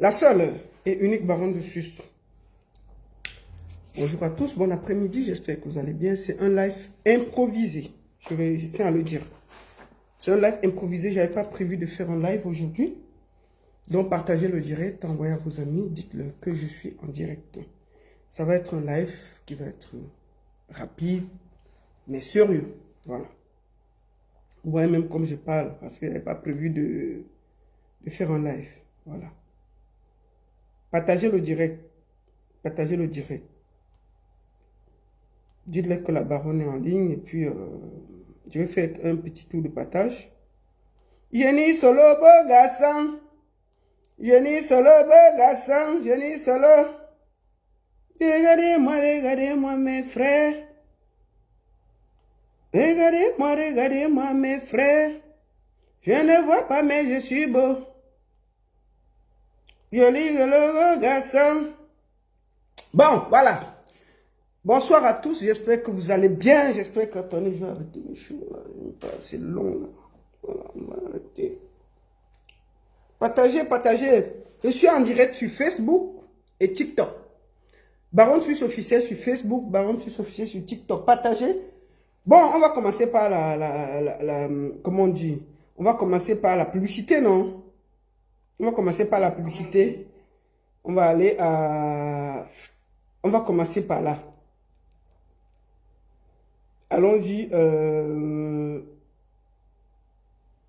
La seule et unique baronne de Suisse. Bonjour à tous, bon après-midi, j'espère que vous allez bien. C'est un live improvisé, je tiens à le dire. C'est un live improvisé, je n'avais pas prévu de faire un live aujourd'hui. Donc partagez le direct, envoyez à vos amis, dites-leur que je suis en direct. Ça va être un live qui va être rapide, mais sérieux. Voilà. Vous voyez même comme je parle, parce que je n'avais pas prévu de faire un live. Voilà. Partagez le direct. Partagez le direct. Dites-leur que la baronne est en ligne et puis je vais faire un petit tour de partage. Jenny solo beau garçon. Jenny solo beau garçon. Jenny solo. Regardez-moi mes frères. Regardez-moi mes frères. Je ne vois pas mais je suis beau. Joli beau garçon. Bon, voilà. Bonsoir à tous, j'espère que vous allez bien. J'espère que... Attendez, je vais arrêter mes cheveux là. C'est long là. Voilà, on va arrêter. Partagez, partagez. Je suis en direct sur Facebook et TikTok. Baronne Suisse officielle sur Facebook, Baronne Suisse officielle sur TikTok. Partagez. Bon, on va commencer par comment on dit? On va commencer par la publicité, non? On va commencer par la publicité. On va aller à... On va commencer par là. Allons-y,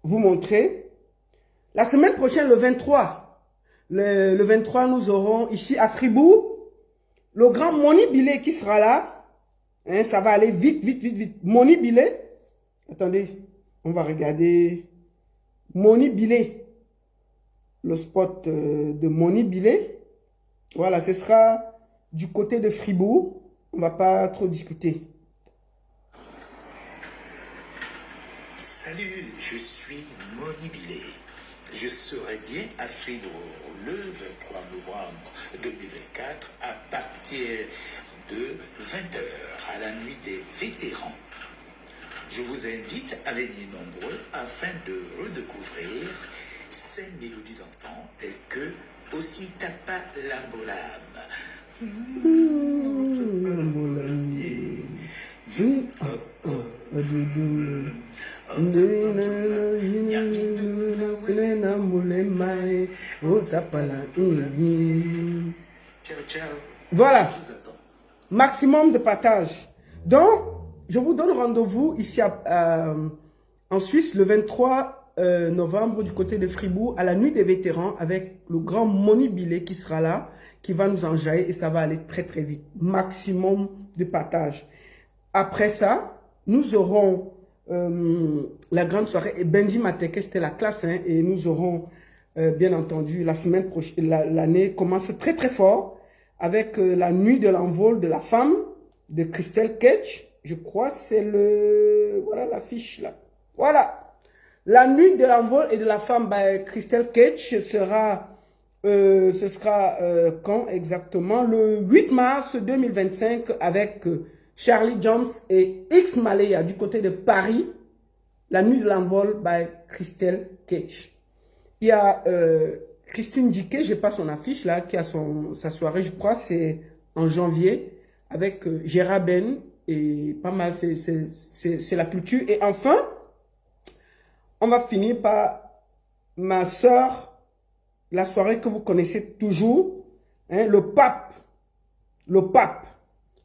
vous montrer. La semaine prochaine, le 23, le 23, nous aurons ici à Fribourg, le grand Moni Billet qui sera là. Hein, ça va aller vite, vite, vite, vite. Moni Billet. Attendez, on va regarder. Moni Billet. Le spot de Moni Billet. Voilà, ce sera du côté de Fribourg. On ne va pas trop discuter. Salut, je suis Moni Billet. Je serai bien à Fribourg le 23 novembre 2024 à partir de 20 h à la nuit des vétérans. Je vous invite à venir nombreux afin de redécouvrir ces mélodies d'antan telles que Aussi Tapa Lambolam. Ciao, ciao. Voilà. Maximum de partage. Donc, je vous donne rendez-vous ici en Suisse le 23 novembre du côté de Fribourg à la nuit des vétérans avec le grand Moni Billet qui sera là, qui va nous enjailler et ça va aller très très vite. Maximum de partage. Après ça, nous aurons la grande soirée et Benji Mateke, c'était la classe, hein, et nous aurons bien entendu la semaine prochaine, l'année commence très très fort avec la nuit de l'envol de la femme de Christelle Ketch. Je crois c'est le... Voilà l'affiche là. Voilà. La nuit de l'envol et de la femme by Christelle Ketch sera... ce sera quand exactement? Le 8 mars 2025 avec Charlie Jones et X Malaya du côté de Paris. La nuit de l'envol by Christelle Ketch. Il y a Christine Diquet, je n'ai pas son affiche là, qui a sa soirée, je crois, c'est en janvier, avec Gérard Ben, et pas mal, c'est la culture. Et enfin, on va finir par ma soeur, la soirée que vous connaissez toujours, hein, le pape.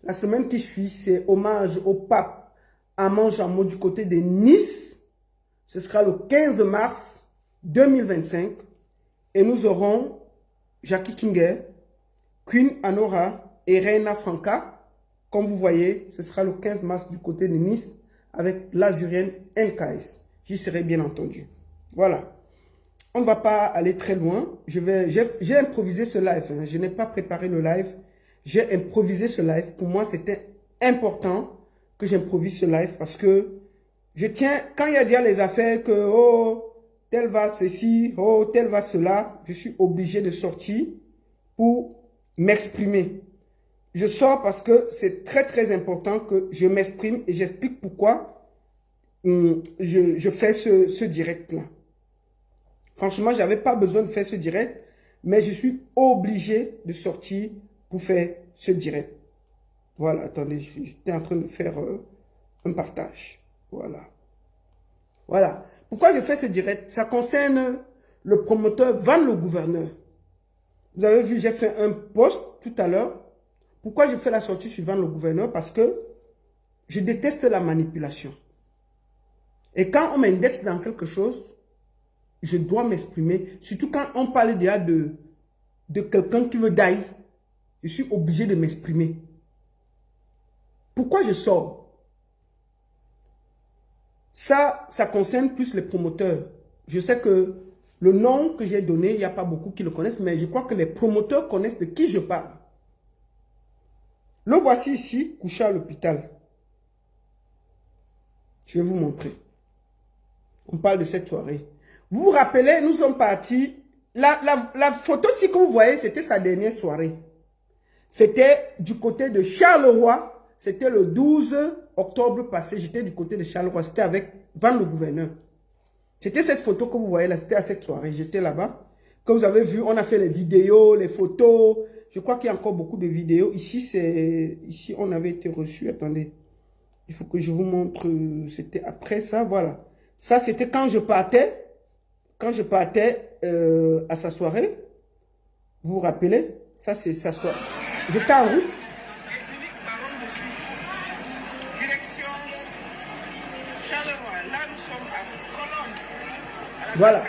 La semaine qui suit, c'est hommage au pape Amand Jameau du côté de Nice. Ce sera le 15 mars 2025. Et nous aurons Jackie Kinger, Queen Anora et Reina Franca. Comme vous voyez, ce sera le 15 mars du côté de Nice avec l'Azurienne NKS. J'y serai bien entendu. Voilà. On ne va pas aller très loin. J'ai improvisé ce live. Hein. Je n'ai pas préparé le live. J'ai improvisé ce live. Pour moi, c'était important que j'improvise ce live parce que je tiens, quand il y a déjà les affaires que, oh, tel va ceci, oh, tel va cela, je suis obligé de sortir pour m'exprimer. Je sors parce que c'est très, très important que je m'exprime et j'explique pourquoi je fais ce direct-là. Franchement, je n'avais pas besoin de faire ce direct, mais je suis obligé de sortir pour faire ce direct. Voilà, attendez, j'étais en train de faire un partage. Voilà. Voilà. Pourquoi je fais ce direct? Ça concerne le promoteur Van le Gouverneur. Vous avez vu, j'ai fait un post tout à l'heure. Pourquoi je fais la sortie sur Van le Gouverneur? Parce que je déteste la manipulation. Et quand on m'indexe dans quelque chose, je dois m'exprimer. Surtout quand on parle déjà de quelqu'un qui veut die, je suis obligé de m'exprimer. Pourquoi je sors? Ça concerne plus les promoteurs. Je sais que le nom que j'ai donné, il n'y a pas beaucoup qui le connaissent, mais je crois que les promoteurs connaissent de qui je parle. Le voici ici, couché à l'hôpital. Je vais vous montrer. On parle de cette soirée. Vous vous rappelez, nous sommes partis. La photo-ci que vous voyez, c'était sa dernière soirée. C'était du côté de Charleroi. C'était le 12 octobre passé. J'étais du côté de Charleroi. C'était avec Van le Gouverneur. C'était cette photo que vous voyez là. C'était à cette soirée. J'étais là-bas. Comme vous avez vu, on a fait les vidéos, les photos. Je crois qu'il y a encore beaucoup de vidéos. Ici, on avait été reçus. Attendez. Il faut que je vous montre. C'était après ça. Voilà. Ça, c'était quand je partais. Quand je partais à sa soirée. Vous vous rappelez? Ça, c'est sa soirée. J'étais en route. Direction Charleroi. Là, nous sommes à Colombes. Voilà.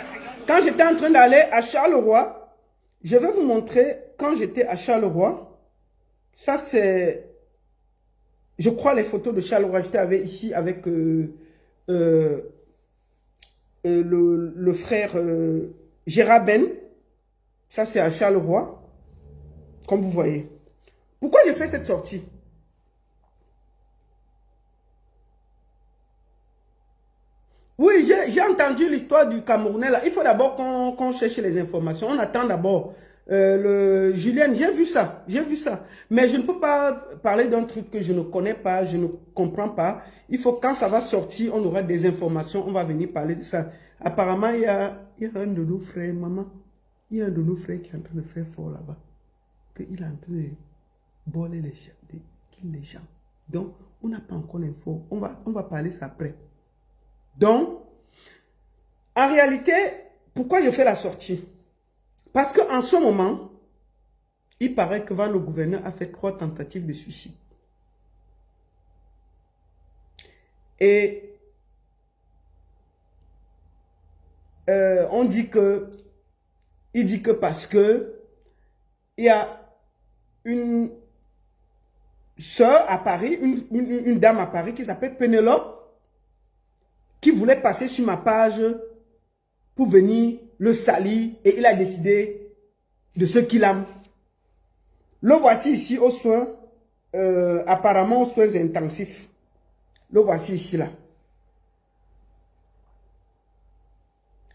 Quand j'étais en train d'aller à Charleroi, je vais vous montrer quand j'étais à Charleroi. Ça, c'est, je crois, les photos de Charleroi. J'étais ici avec le frère Gérard Ben. Ça, c'est à Charleroi. Comme vous voyez. Pourquoi j'ai fait cette sortie? Oui, j'ai entendu l'histoire du Camerounais là. Il faut d'abord qu'on cherche les informations. On attend d'abord. Julien, j'ai vu ça. J'ai vu ça. Mais je ne peux pas parler d'un truc que je ne connais pas, je ne comprends pas. Il faut quand ça va sortir, on aura des informations. On va venir parler de ça. Apparemment, il y a un de nos frères, maman. Il y a un de nos frères qui est en train de faire fort là-bas. Il est en train de voler les gens, de kill les gens. Donc, on n'a pas encore l'info. On va parler ça après. Donc, en réalité, pourquoi je fais la sortie? Parce qu'en ce moment, il paraît que Van le Gouverneur a fait 3 tentatives de suicide. Et on dit que, il dit que parce que il y a une sœur à Paris, une dame à Paris qui s'appelle Pénélope, qui voulait passer sur ma page pour venir le salir et il a décidé de ce qu'il aime. Le voici ici aux soins, apparemment aux soins intensifs. Le voici ici là.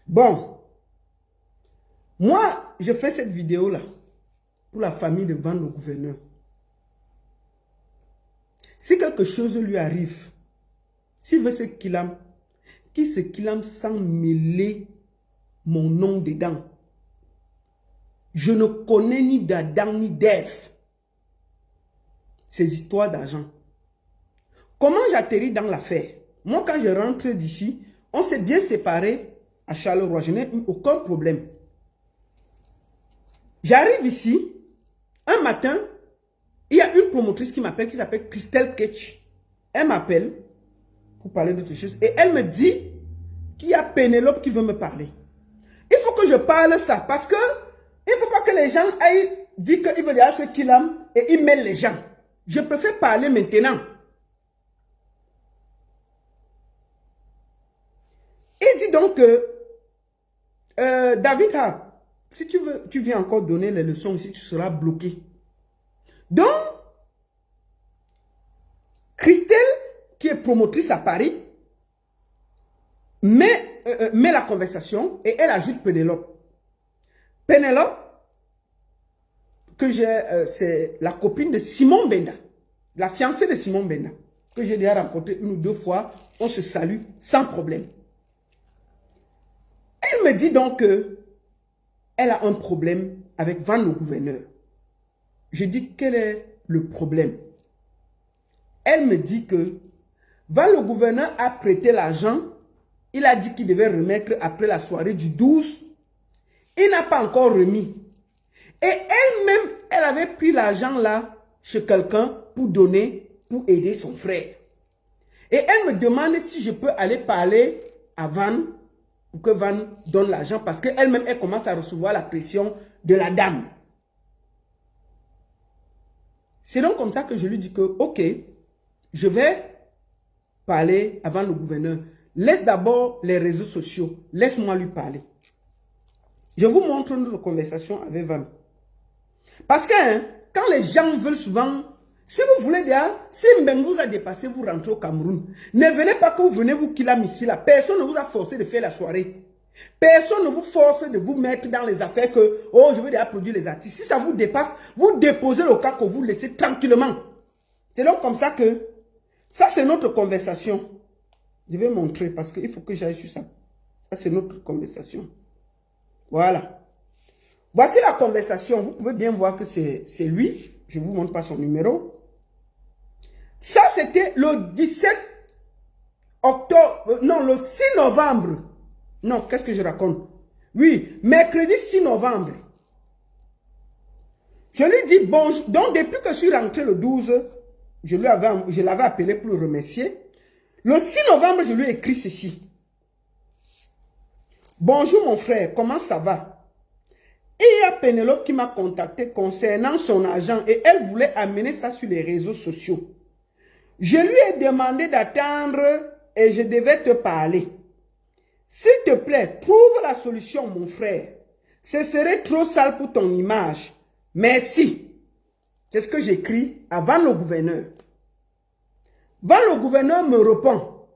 Bon, moi je fais cette vidéo là pour la famille de Van le Gouverneur. Si quelque chose lui arrive, s'il veut ce qu'il aime, qui ce qu'il aime sans mêler mon nom dedans. Je ne connais ni d'Adam ni d'Ève. Ces histoires d'argent. Comment j'atterris dans l'affaire? Moi, quand je rentre d'ici, on s'est bien séparés à Charleroi. Je n'ai eu aucun problème. J'arrive ici, un matin, il y a une promotrice qui m'appelle, qui s'appelle Christelle Ketch. Elle m'appelle pour parler d'autre chose. Et elle me dit qu'il y a Pénélope qui veut me parler. Il faut que je parle ça parce que il ne faut pas que les gens aillent dire qu'ils veulent dire ce qu'ils aiment et ils mêlent les gens. Je préfère parler maintenant. Il dit donc que David, si tu veux, tu viens encore donner les leçons ici, tu seras bloqué. Donc, Christelle, qui est promotrice à Paris, met la conversation et elle ajoute Pénélope. Pénélope, que c'est la copine de Simon Benda, la fiancée de Simon Benda, que j'ai déjà rencontré 1 ou 2 fois, on se salue sans problème. Elle me dit donc que elle a un problème avec Van le gouverneur. Je dis, quel est le problème? Elle me dit que Van le gouverneur a prêté l'argent. Il a dit qu'il devait remettre après la soirée du 12. Il n'a pas encore remis. Et elle-même, elle avait pris l'argent là chez quelqu'un pour donner, pour aider son frère. Et elle me demande si je peux aller parler à Van pour que Van donne l'argent parce qu'elle-même, elle commence à recevoir la pression de la dame. C'est donc comme ça que je lui dis que, ok, je vais parler à Van le gouverneur. Laisse d'abord les réseaux sociaux. Laisse-moi lui parler. Je vous montre notre conversation avec Van. Parce que quand les gens veulent souvent, si vous voulez dire, si Mbengue vous a dépassé, vous rentrez au Cameroun. Ne venez pas que vous venez vous qu'il a mis ici là. Personne ne vous a forcé de faire la soirée. Personne ne vous force de vous mettre dans les affaires que, oh, je veux déjà produire les artistes. Si ça vous dépasse, vous déposez le cas que vous laissez tranquillement. C'est donc comme ça que, ça c'est notre conversation. Je vais montrer parce qu'il faut que j'aille sur ça. Ça c'est notre conversation. Voilà. Voici la conversation. Vous pouvez bien voir que c'est lui. Je ne vous montre pas son numéro. Ça, c'était le 17 octobre. Non, le 6 novembre. Non, qu'est-ce que je raconte? Oui, mercredi 6 novembre. Je lui dis bonjour. Donc, depuis que je suis rentré le 12, je l'avais appelé pour le remercier. Le 6 novembre, je lui ai écrit ceci. Bonjour mon frère, comment ça va? Il y a Pénélope qui m'a contacté concernant son argent et elle voulait amener ça sur les réseaux sociaux. Je lui ai demandé d'attendre et je devais te parler. S'il te plaît, trouve la solution mon frère. Ce serait trop sale pour ton image. Merci. C'est ce que j'écris à Van le gouverneur. Van le gouverneur me répond.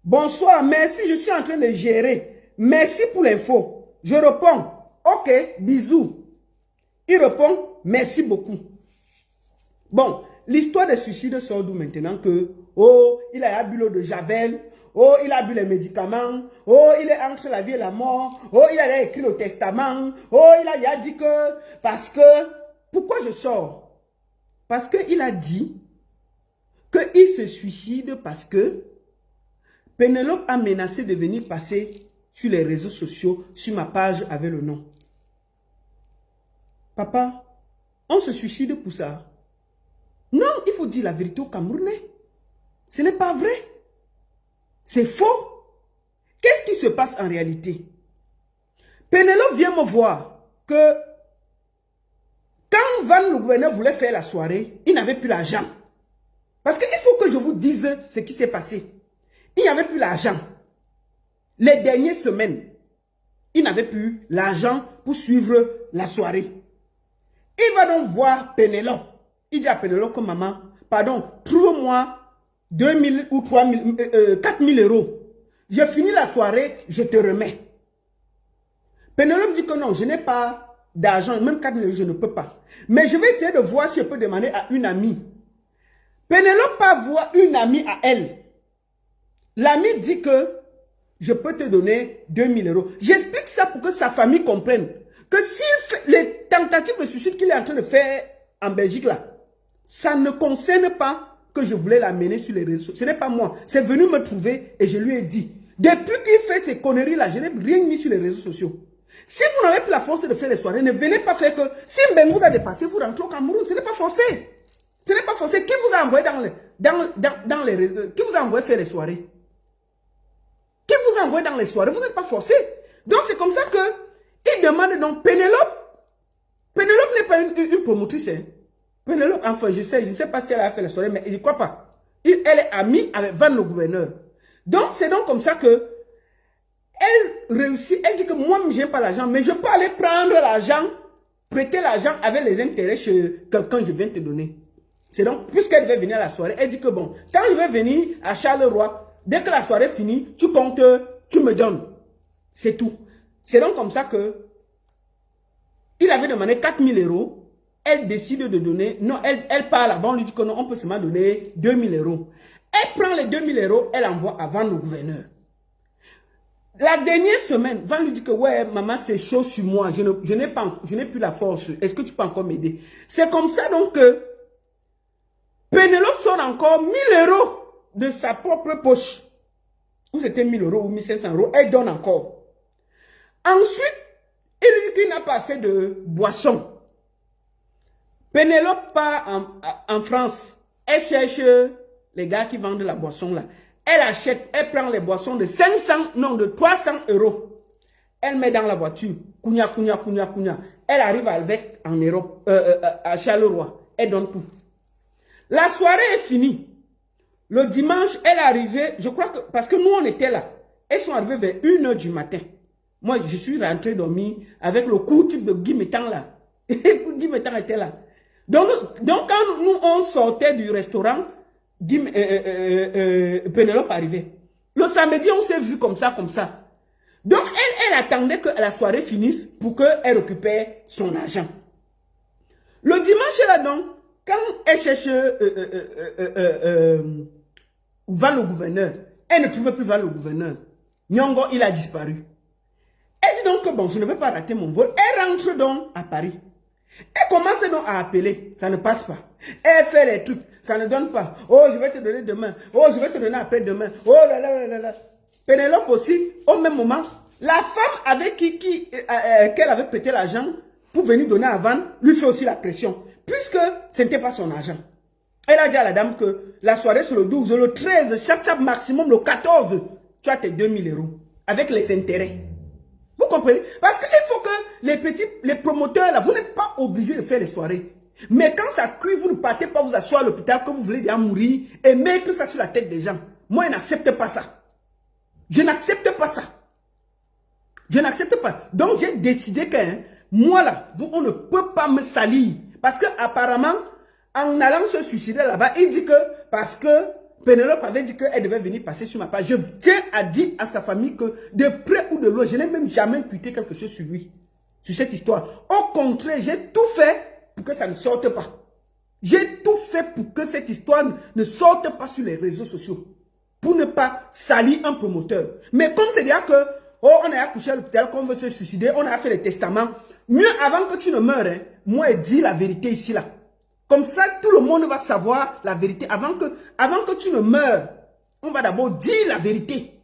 Bonsoir, merci, je suis en train de gérer. Merci pour l'info. Je réponds. Ok, bisous. Il répond, merci beaucoup. Bon, l'histoire des suicides sort d'où maintenant que, oh, il a bu l'eau de Javel, oh, il a bu les médicaments, oh, il est entre la vie et la mort, oh, il a écrit le testament, oh, il a dit que, parce que, pourquoi je sors? Parce qu'il a dit qu'il se suicide parce que Pénélope a menacé de venir passer sur les réseaux sociaux, sur ma page avec le nom. Papa, on se suicide pour ça. Non, il faut dire la vérité aux Camerounais. Ce n'est pas vrai. C'est faux. Qu'est-ce qui se passe en réalité? Pénélope vient me voir que quand Van le gouverneur voulait faire la soirée, il n'avait plus l'argent. Parce qu'il faut que je vous dise ce qui s'est passé. Il n'y avait plus l'argent. Les dernières semaines, il n'avait plus l'argent pour suivre la soirée. Il va donc voir Pénélope. Il dit à Pénélope que maman, pardon, trouve-moi 2000 ou 3000, 4000 euros. Je finis la soirée, je te remets. Pénélope dit que non, je n'ai pas d'argent, même 4000 euros, je ne peux pas. Mais je vais essayer de voir si je peux demander à une amie. Pénélope va voir une amie à elle. L'amie dit que je peux te donner 2000 euros. J'explique ça pour que sa famille comprenne que s'il fait les tentatives de suicide qu'il est en train de faire en Belgique là, ça ne concerne pas que je voulais l'amener sur les réseaux. Ce n'est pas moi. C'est venu me trouver et je lui ai dit. Depuis qu'il fait ces conneries là, je n'ai rien mis sur les réseaux sociaux. Si vous n'avez plus la force de faire les soirées, ne venez pas faire que si Mbengue vous a dépassé, vous rentrez au Cameroun. Ce n'est pas forcé. Ce n'est pas forcé. Qui vous a envoyé dans les réseaux? Qui vous a envoyé faire les soirées? Qui vous a envoyé dans les soirées? Vous n'êtes pas forcé. Donc c'est comme ça que il demande donc Pénélope. Pénélope n'est pas une promotrice. Hein. Pénélope, enfin je sais pas si elle a fait les soirées, mais je ne crois pas. Elle est amie avec Van le gouverneur. Donc c'est donc comme ça que elle réussit. Elle dit que moi je n'aime pas l'argent, mais je peux aller prendre l'argent, prêter l'argent avec les intérêts chez quelqu'un que je viens de te donner. C'est donc, puisqu'elle devait venir à la soirée, elle dit que bon, quand je vais venir à Charleroi, dès que la soirée finit, tu comptes, tu me donnes. C'est tout. C'est donc comme ça que il avait demandé 4000 euros. Elle décide de donner. Non, elle part là-bas. On lui dit que non, on peut seulement donner 2000 euros. Elle prend les 2000 euros, elle envoie à Van le gouverneur. La dernière semaine, Van lui dit que ouais, maman, c'est chaud sur moi. Je n'ai plus la force. Est-ce que tu peux encore m'aider? C'est comme ça donc que Pénélope sort encore 1000 € de sa propre poche. Ou c'était 1000 € ou 1500 €. Elle donne encore. Ensuite, il lui dit qu'il n'a pas assez de boissons. Pénélope part en France. Elle cherche les gars qui vendent la boisson là. Elle achète, elle prend les boissons de 300 €. Elle met dans la voiture. Kounia. Elle arrive avec en Europe, à Charleroi. Elle donne tout. La soirée est finie. Le dimanche, elle est arrivée, je crois que, parce que nous on était là. Elles sont arrivées vers 1 h du matin. Moi, je suis rentré dormir avec le coup de Guy Métan là. Guy Métan était là. Donc quand nous on sortait du restaurant, Pénélope arrivait. Le samedi, on s'est vu comme ça. Donc, elle attendait que la soirée finisse pour qu'elle récupère son argent. Le dimanche, là, donc, quand elle cherche Val le gouverneur, elle ne trouvait plus Val le gouverneur. Nyongo, il a disparu. Elle dit donc que bon, je ne vais pas rater mon vol. Elle rentre donc à Paris. Elle commence donc à appeler, ça ne passe pas. Elle fait les trucs, ça ne donne pas. Oh, je vais te donner demain. Oh, je vais te donner après-demain. Oh là là. Pénélope aussi, au même moment, la femme avec qu'elle avait prêté l'argent pour venir donner à Van, lui fait aussi la pression. Puisque ce n'était pas son argent. Elle a dit à la dame que la soirée sur le 12, le 13, chaque maximum le 14, tu as tes 2000 € avec les intérêts. Vous comprenez? Parce qu'il faut que les promoteurs, là, vous n'êtes pas obligés de faire les soirées. Mais quand ça cuit, vous ne partez pas vous asseoir à l'hôpital que vous voulez déjà mourir et mettre ça sur la tête des gens. Moi, je n'accepte pas ça. Je n'accepte pas ça. Je n'accepte pas. Donc, j'ai décidé que moi, là, on ne peut pas me salir. Parce que apparemment, en allant se suicider là-bas, il dit que parce que Pénélope avait dit qu'elle devait venir passer sur ma page. Je tiens à dire à sa famille que de près ou de loin, je n'ai même jamais tweeté quelque chose sur lui, sur cette histoire. Au contraire, j'ai tout fait pour que ça ne sorte pas. J'ai tout fait pour que cette histoire ne sorte pas sur les réseaux sociaux. Pour ne pas salir un promoteur. Mais comme c'est dire que, oh, on est accouché à l'hôpital, qu'on veut se suicider, on a fait les testaments. Mieux avant que tu ne meures, moi, dis la vérité ici, là. Comme ça, tout le monde va savoir la vérité. Avant que tu ne meurs, on va d'abord dire la vérité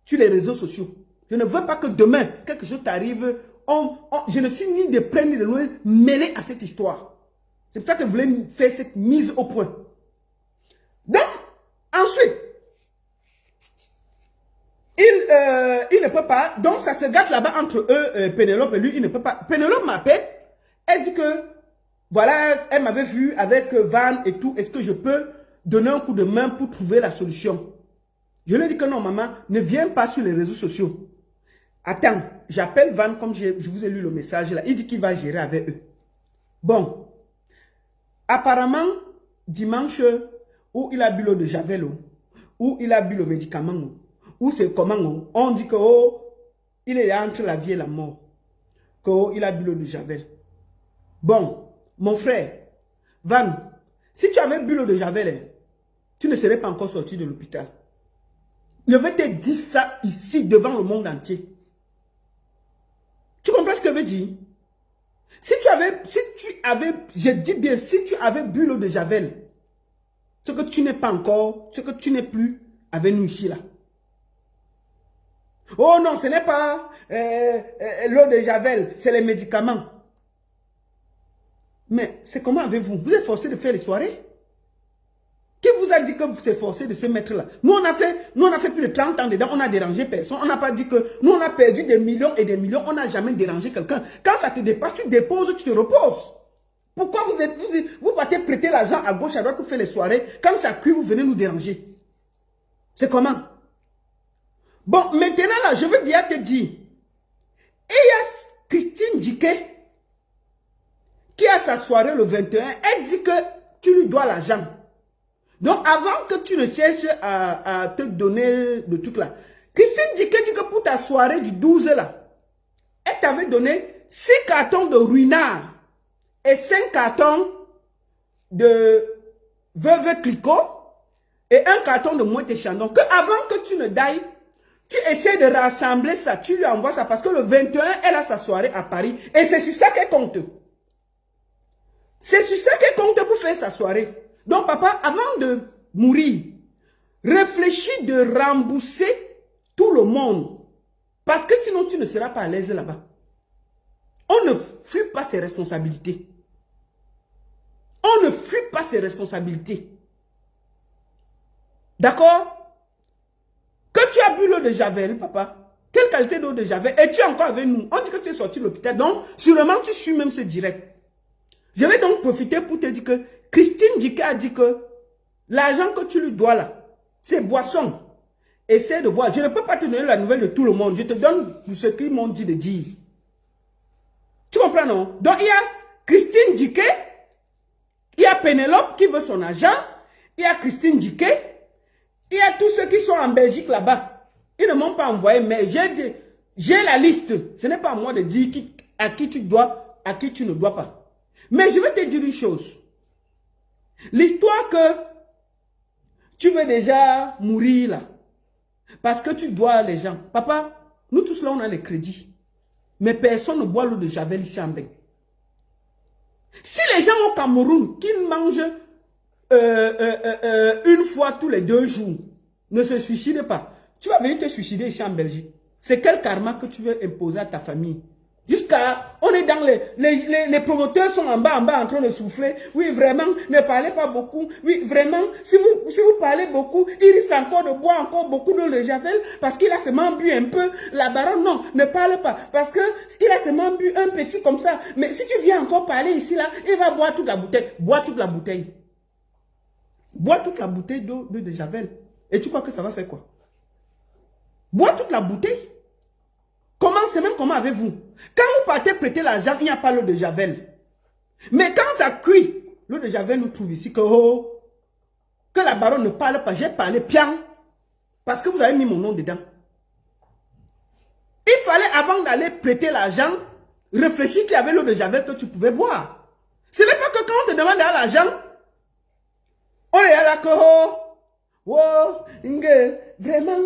sur les réseaux sociaux. Je ne veux pas que demain, quelque chose t'arrive. Je ne suis ni de près ni de loin mêlé à cette histoire. C'est pour ça que je voulais faire cette mise au point. Donc, ensuite, il ne peut pas. Donc, ça se gâte là-bas entre eux, Pénélope et lui. Il ne peut pas. Pénélope m'appelle. Elle dit que voilà, elle m'avait vu avec Van et tout. Est-ce que je peux donner un coup de main pour trouver la solution? Je lui ai dit que non, maman, ne viens pas sur les réseaux sociaux. Attends, j'appelle Van comme je vous ai lu le message là. Il dit qu'il va gérer avec eux. Bon. Apparemment, dimanche, où il a bu l'eau de Javel, où il a bu le médicament, où c'est comment, on dit que oh, il est entre la vie et la mort. Que oh, il a bu l'eau de Javel. Bon. Mon frère, Van, si tu avais bu l'eau de Javel, tu ne serais pas encore sorti de l'hôpital. Je vais te dire ça ici devant le monde entier. Tu comprends ce que je veux dire? Je dis bien, si tu avais bu l'eau de Javel, ce que tu n'es pas encore, ce que tu n'es plus avec nous ici là. Oh non, ce n'est pas l'eau de Javel, c'est les médicaments. Mais c'est comment avez-vous? Vous êtes forcé de faire les soirées? Qui vous a dit que vous êtes forcé de se mettre là? Nous, on a fait plus de 30 ans dedans, on n'a dérangé personne. On n'a pas dit que nous, on a perdu des millions et des millions, on n'a jamais dérangé quelqu'un. Quand ça te dépasse, tu déposes, tu te reposes. Pourquoi vous partez prêter l'argent à gauche, à droite pour faire les soirées? Quand ça cuit, vous venez nous déranger. C'est comment? Bon, maintenant là, je veux bien te dire, il y a Christine Diké qui a sa soirée le 21, elle dit que tu lui dois l'argent. Donc, avant que tu ne cherches à te donner le truc là, Christine dit que pour ta soirée du 12 là, elle t'avait donné 6 cartons de ruinard et 5 cartons de Veuve Clicquot et un carton de Moët et Chandon. Que avant que tu ne dailles, Tu essaies de rassembler ça, tu lui envoies ça parce que le 21, elle a sa soirée à Paris et c'est sur ça qu'elle compte. C'est sur ça qu'elle compte pour faire sa soirée. Donc papa, avant de mourir, réfléchis de rembourser tout le monde. Parce que sinon tu ne seras pas à l'aise là-bas. On ne fuit pas ses responsabilités. On ne fuit pas ses responsabilités. D'accord? Que tu as bu l'eau de Javel, papa. Quelle qualité d'eau de Javel? Et tu es encore avec nous. On dit que tu es sorti de l'hôpital. Donc, sûrement, tu suis même ce direct. Je vais donc profiter pour te dire que Christine Diké a dit que l'argent que tu lui dois là, c'est boisson. Essaie de voir. Je ne peux pas te donner la nouvelle de tout le monde. Je te donne ce qu'ils m'ont dit de dire. Tu comprends, non? Donc, il y a Christine Diké, il y a Pénélope qui veut son argent, il y a Christine Diké, il y a tous ceux qui sont en Belgique là-bas. Ils ne m'ont pas envoyé, mais j'ai la liste. Ce n'est pas à moi de dire à qui tu dois, à qui tu ne dois pas. Mais je vais te dire une chose. L'histoire que tu veux déjà mourir là, parce que tu dois les gens. Papa, nous tous là, on a les crédits. Mais personne ne boit l'eau de Javel ici en Belgique. Si les gens au Cameroun qui mangent une fois tous les 2 jours ne se suicident pas, tu vas venir te suicider ici en Belgique. C'est quel karma que tu veux imposer à ta famille? Jusqu'à, on est dans les promoteurs sont en bas en train de souffler. Oui, vraiment, ne parlez pas beaucoup. Oui, vraiment, si vous parlez beaucoup, il risque encore de boire encore beaucoup d'eau de Javel parce qu'il a seulement bu un peu. La baronne, non, ne parle pas parce que il a seulement bu un petit comme ça. Mais si tu viens encore parler ici, là, il va boire toute la bouteille. Bois toute la bouteille. Bois toute la bouteille d'eau de Javel. Et tu crois que ça va faire quoi? Bois toute la bouteille. Comment, c'est même comment avez-vous? Quand vous partez prêter l'argent, il n'y a pas l'eau de Javel. Mais quand ça cuit, l'eau de Javel nous trouve ici que, que la baronne ne parle pas. J'ai parlé bien. Parce que vous avez mis mon nom dedans. Il fallait, avant d'aller prêter l'argent, réfléchir qu'il y avait l'eau de Javel que tu pouvais boire. Ce n'est pas que quand on te demande l'argent, on est là que, vraiment,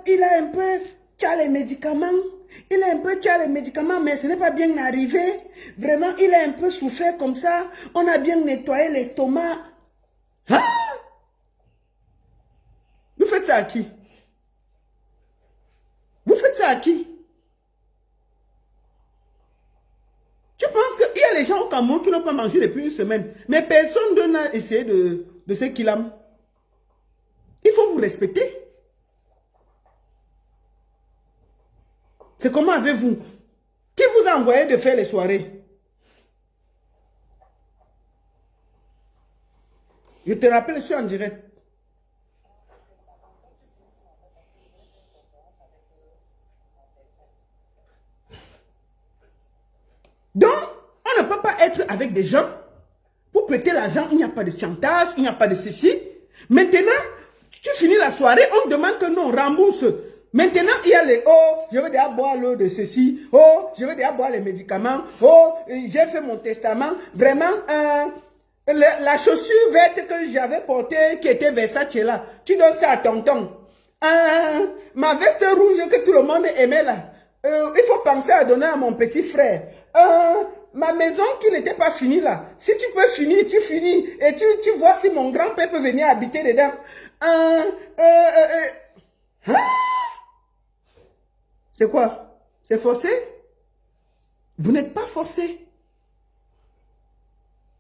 il a un peu, tu as les médicaments, mais ce n'est pas bien arrivé. Vraiment, il a un peu souffert comme ça. On a bien nettoyé l'estomac. Hein? Vous faites ça à qui? Vous faites ça à qui? Tu penses qu'il y a les gens au Cameroun qui n'ont pas mangé depuis une semaine, mais personne n'a essayé de ce qu'il a. Il faut vous respecter. C'est comment avez-vous? Qui vous a envoyé de faire les soirées? Je te rappelle, je suis en direct. Donc, on ne peut pas être avec des gens pour prêter l'argent. Il n'y a pas de chantage, il n'y a pas de ceci. Maintenant, tu finis la soirée, on demande que non, rembourse. Maintenant, il y a les je veux déjà boire l'eau de ceci. Je veux déjà boire les médicaments. J'ai fait mon testament. Vraiment, la chaussure verte que j'avais portée, qui était Versace là, tu donnes ça à tonton. Ma veste rouge que tout le monde aimait là. Il faut penser à donner à mon petit frère. Ma maison qui n'était pas finie là. Si tu peux finir, tu finis. Et tu vois si mon grand-père peut venir habiter dedans. C'est quoi? C'est forcé? Vous n'êtes pas forcé.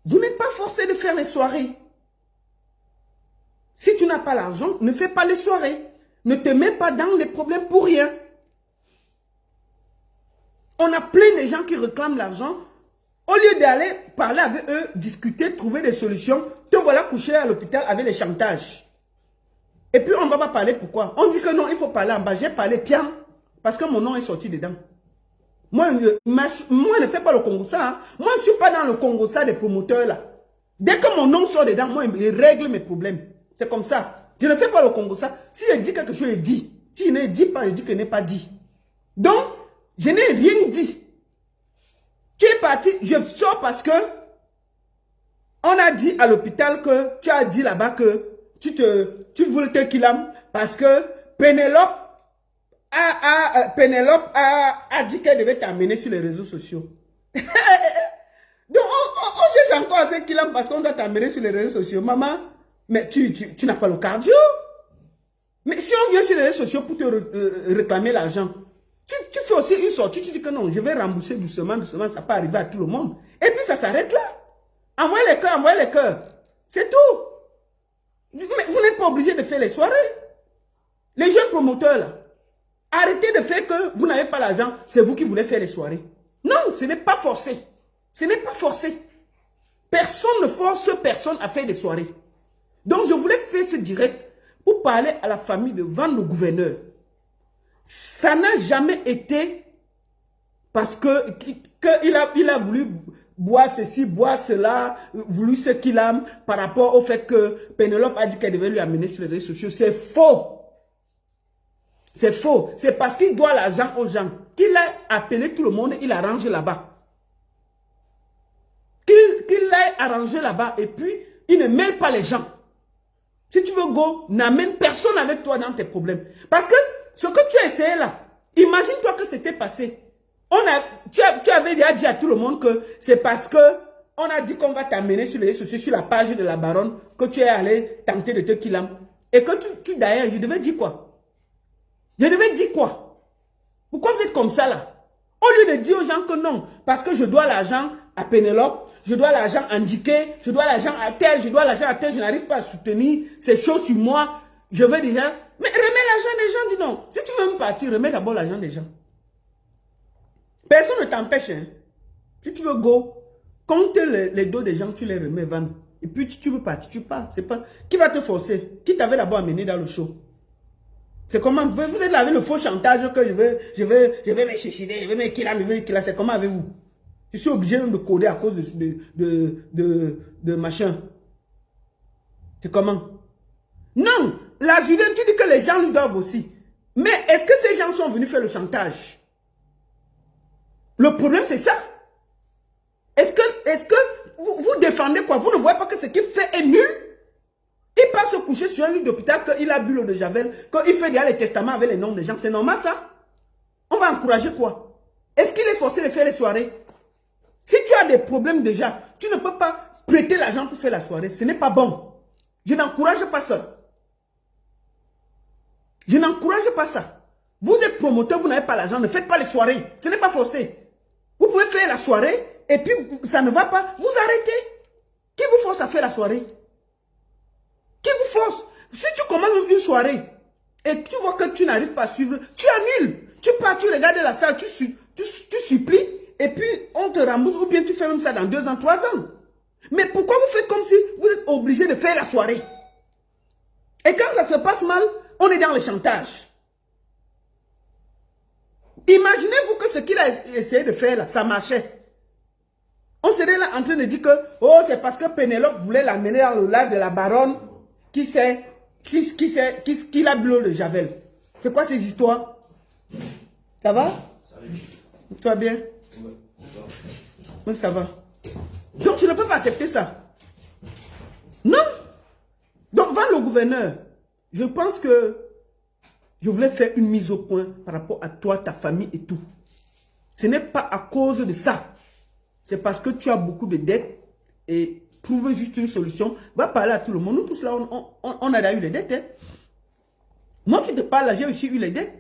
Vous n'êtes pas forcé de faire les soirées. Si tu n'as pas l'argent, ne fais pas les soirées. Ne te mets pas dans les problèmes pour rien. On a plein de gens qui réclament l'argent. Au lieu d'aller parler avec eux, discuter, trouver des solutions, te voilà couché à l'hôpital avec des chantages. Et puis on ne va pas parler pourquoi. On dit que non, il faut parler en bas. J'ai parlé bien parce que mon nom est sorti dedans. Moi, je ne fais pas le Congo-ça. Hein. Moi, je ne suis pas dans le Congo-ça des promoteurs là. Dès que mon nom sort dedans, moi, je règle mes problèmes. C'est comme ça. Je ne fais pas le Congo-ça. Si je dis quelque chose, je dis. Si je ne dis pas, je dis que je n'ai pas dit. Donc, je n'ai rien dit. Tu es parti, je sors parce que on a dit à l'hôpital que tu as dit là-bas que tu voulais te kilam parce que Pénélope a dit qu'elle devait t'amener sur les réseaux sociaux. Donc, on cherche encore à ce kilam parce qu'on doit t'amener sur les réseaux sociaux. Maman, mais tu n'as pas le cardio. Mais si on vient sur les réseaux sociaux pour te réclamer l'argent, tu fais aussi une sortie, tu dis que non, je vais rembourser doucement, doucement, ça peut arriver à tout le monde. Et puis ça s'arrête là. Envoyez les cœurs, envoyez les cœurs. C'est tout. Mais vous n'êtes pas obligé de faire les soirées. Les jeunes promoteurs là, arrêtez de faire que vous n'avez pas l'argent, c'est vous qui voulez faire les soirées. Non, ce n'est pas forcé. Ce n'est pas forcé. Personne ne force personne à faire des soirées. Donc je voulais faire ce direct pour parler à la famille devant le gouverneur. Ça n'a jamais été parce qu'il a voulu boire ceci, boire cela, voulu ce qu'il aime par rapport au fait que Pénélope a dit qu'elle devait lui amener sur les réseaux sociaux. C'est faux. C'est faux. C'est parce qu'il doit l'argent aux gens qu'il a appelé tout le monde, il a arrangé là-bas. Qu'il l'a arrangé là-bas et puis il ne mêle pas les gens. Si tu veux go, n'amène personne avec toi dans tes problèmes. Parce que ce que tu as essayé là, imagine-toi que c'était passé. Tu avais déjà dit à tout le monde que c'est parce que on a dit qu'on va t'amener sur les réseaux sociaux, sur la page de la baronne, que tu es allé tenter de te killer. Et que tu d'ailleurs, je devais dire quoi? Je devais dire quoi? Pourquoi vous êtes comme ça là? Au lieu de dire aux gens que non, parce que je dois l'argent à Pénélope, je dois l'argent indiqué, je dois l'argent à tel, je dois l'argent à tel, je n'arrive pas à soutenir ces choses sur moi, je veux déjà... Mais remets l'argent des gens, dis non. Si tu veux me partir, remets d'abord l'argent des gens. Personne ne t'empêche. Hein. Si tu veux go, compte les dos des gens, tu les remets, vendre. Et puis tu veux partir, tu pars. C'est pas... Qui va te forcer? Qui t'avait d'abord amené dans le show? C'est comment? Vous êtes là avec le faux chantage que je vais me suicider, je vais me killer, c'est comment avec vous? Je suis obligé de me coder à cause de machin. C'est comment? Non, la Julien, tu dis que les gens lui doivent aussi. Mais est-ce que ces gens sont venus faire le chantage? Le problème, c'est ça. Est-ce que vous défendez quoi? Vous ne voyez pas que ce qu'il fait est nul? Il passe se coucher sur un lit d'hôpital qu'il a bu l'eau de Javel, qu'il fait déjà les testaments avec les noms des gens. C'est normal ça? On va encourager quoi? Est-ce qu'il est forcé de faire les soirées? Si tu as des problèmes déjà, tu ne peux pas prêter l'argent pour faire la soirée. Ce n'est pas bon. Je n'encourage pas ça. Je n'encourage pas ça. Vous êtes promoteur, vous n'avez pas l'argent, ne faites pas les soirées. Ce n'est pas forcé. Vous pouvez faire la soirée et puis ça ne va pas, vous arrêtez. Qui vous force à faire la soirée? Qui vous force? Si tu commences une soirée et tu vois que tu n'arrives pas à suivre, tu annules. Tu pars, tu regardes la salle, tu supplies et puis on te rembourse ou bien tu fais même ça dans 2 ans, 3 ans. Mais pourquoi vous faites comme si vous êtes obligé de faire la soirée? Et quand ça se passe mal, on est dans le chantage. Imaginez-vous que ce qu'il a essayé de faire là, ça marchait. On serait là en train de dire que oh, c'est parce que Pénélope voulait l'amener dans le lac de la baronne qui a bu l'eau de Javel. C'est quoi ces histoires? Ça va? Tu vas bien? Oui, ça va. Donc je ne peux pas accepter ça. Non. Donc va le gouverneur. Je pense que je voulais faire une mise au point par rapport à toi, ta famille et tout. Ce n'est pas à cause de ça. C'est parce que tu as beaucoup de dettes et trouver juste une solution. Va parler à tout le monde. Nous tous là, on a eu les dettes. Hein. Moi qui te parle là, j'ai aussi eu les dettes.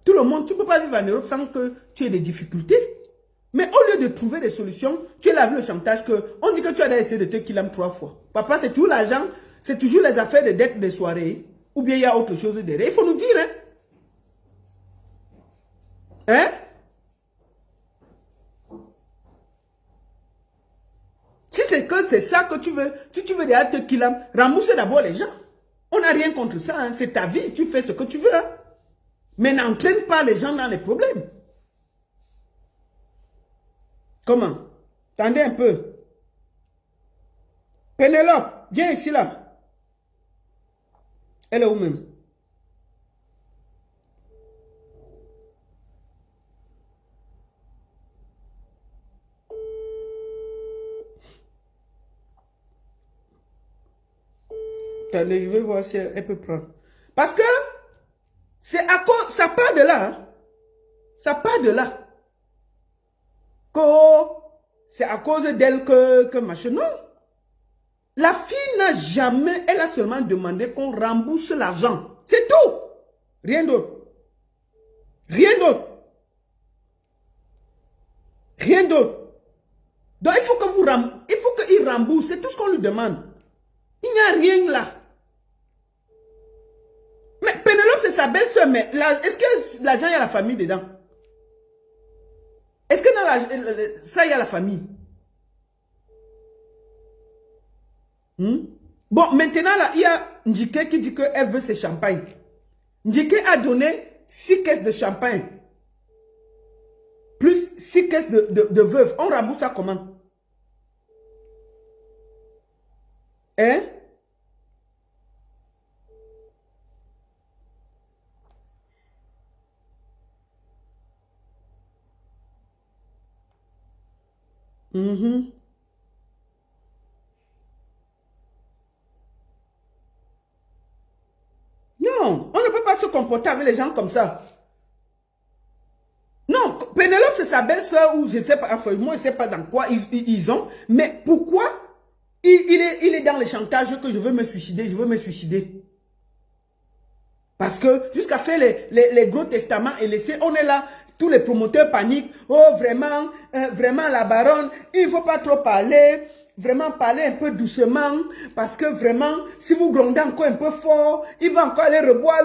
Tout le monde, tu ne peux pas vivre en Europe sans que tu aies des difficultés. Mais au lieu de trouver des solutions, tu es là avec le chantage que on dit que tu as essayé de te killer 3 fois. Papa, c'est toujours l'argent, c'est toujours les affaires de dettes des soirées. Ou bien il y a autre chose derrière. Il faut nous dire, hein? Hein? Si c'est que c'est ça que tu veux, si tu veux déjà te killer, rembourse d'abord les gens. On n'a rien contre ça, hein? C'est ta vie, tu fais ce que tu veux. Hein? Mais n'entraîne pas les gens dans les problèmes. Comment? Attendez un peu. Pénélope, viens ici là. Elle est où même? Attendez, je vais voir si elle peut prendre. Parce que c'est à cause, ça part de là. Hein. Ça part de là. C'est à cause d'elle que machin. Non. La fille n'a jamais, elle a seulement demandé qu'on rembourse l'argent. C'est tout. Rien d'autre. Rien d'autre. Rien d'autre. Donc il faut qu'il rembourse. C'est tout ce qu'on lui demande. Il n'y a rien là. Mais Pénélope, c'est sa belle-sœur. Mais est-ce que l'argent, il y a la famille dedans? Est-ce que dans ça, il y a la famille? Bon, maintenant, là, il y a Ndjike qui dit qu'elle veut ses champagnes. Ndjike a donné 6 caisses de champagne. Plus 6 caisses de veuve. On rembourse ça comment? Hein? Non, on ne peut pas se comporter avec les gens comme ça. Non, Pénélope, c'est sa belle-sœur ou je ne sais pas, enfin, moi, je ne sais pas dans quoi ils ont. Mais pourquoi il est dans le chantage que je veux me suicider, je veux me suicider. Parce que jusqu'à faire les gros testaments et laisser, on est là, tous les promoteurs paniquent. Oh, vraiment, vraiment, la baronne, il ne faut pas trop parler. Vraiment parler un peu doucement. Parce que vraiment, si vous grondez encore un peu fort, il va encore aller reboire.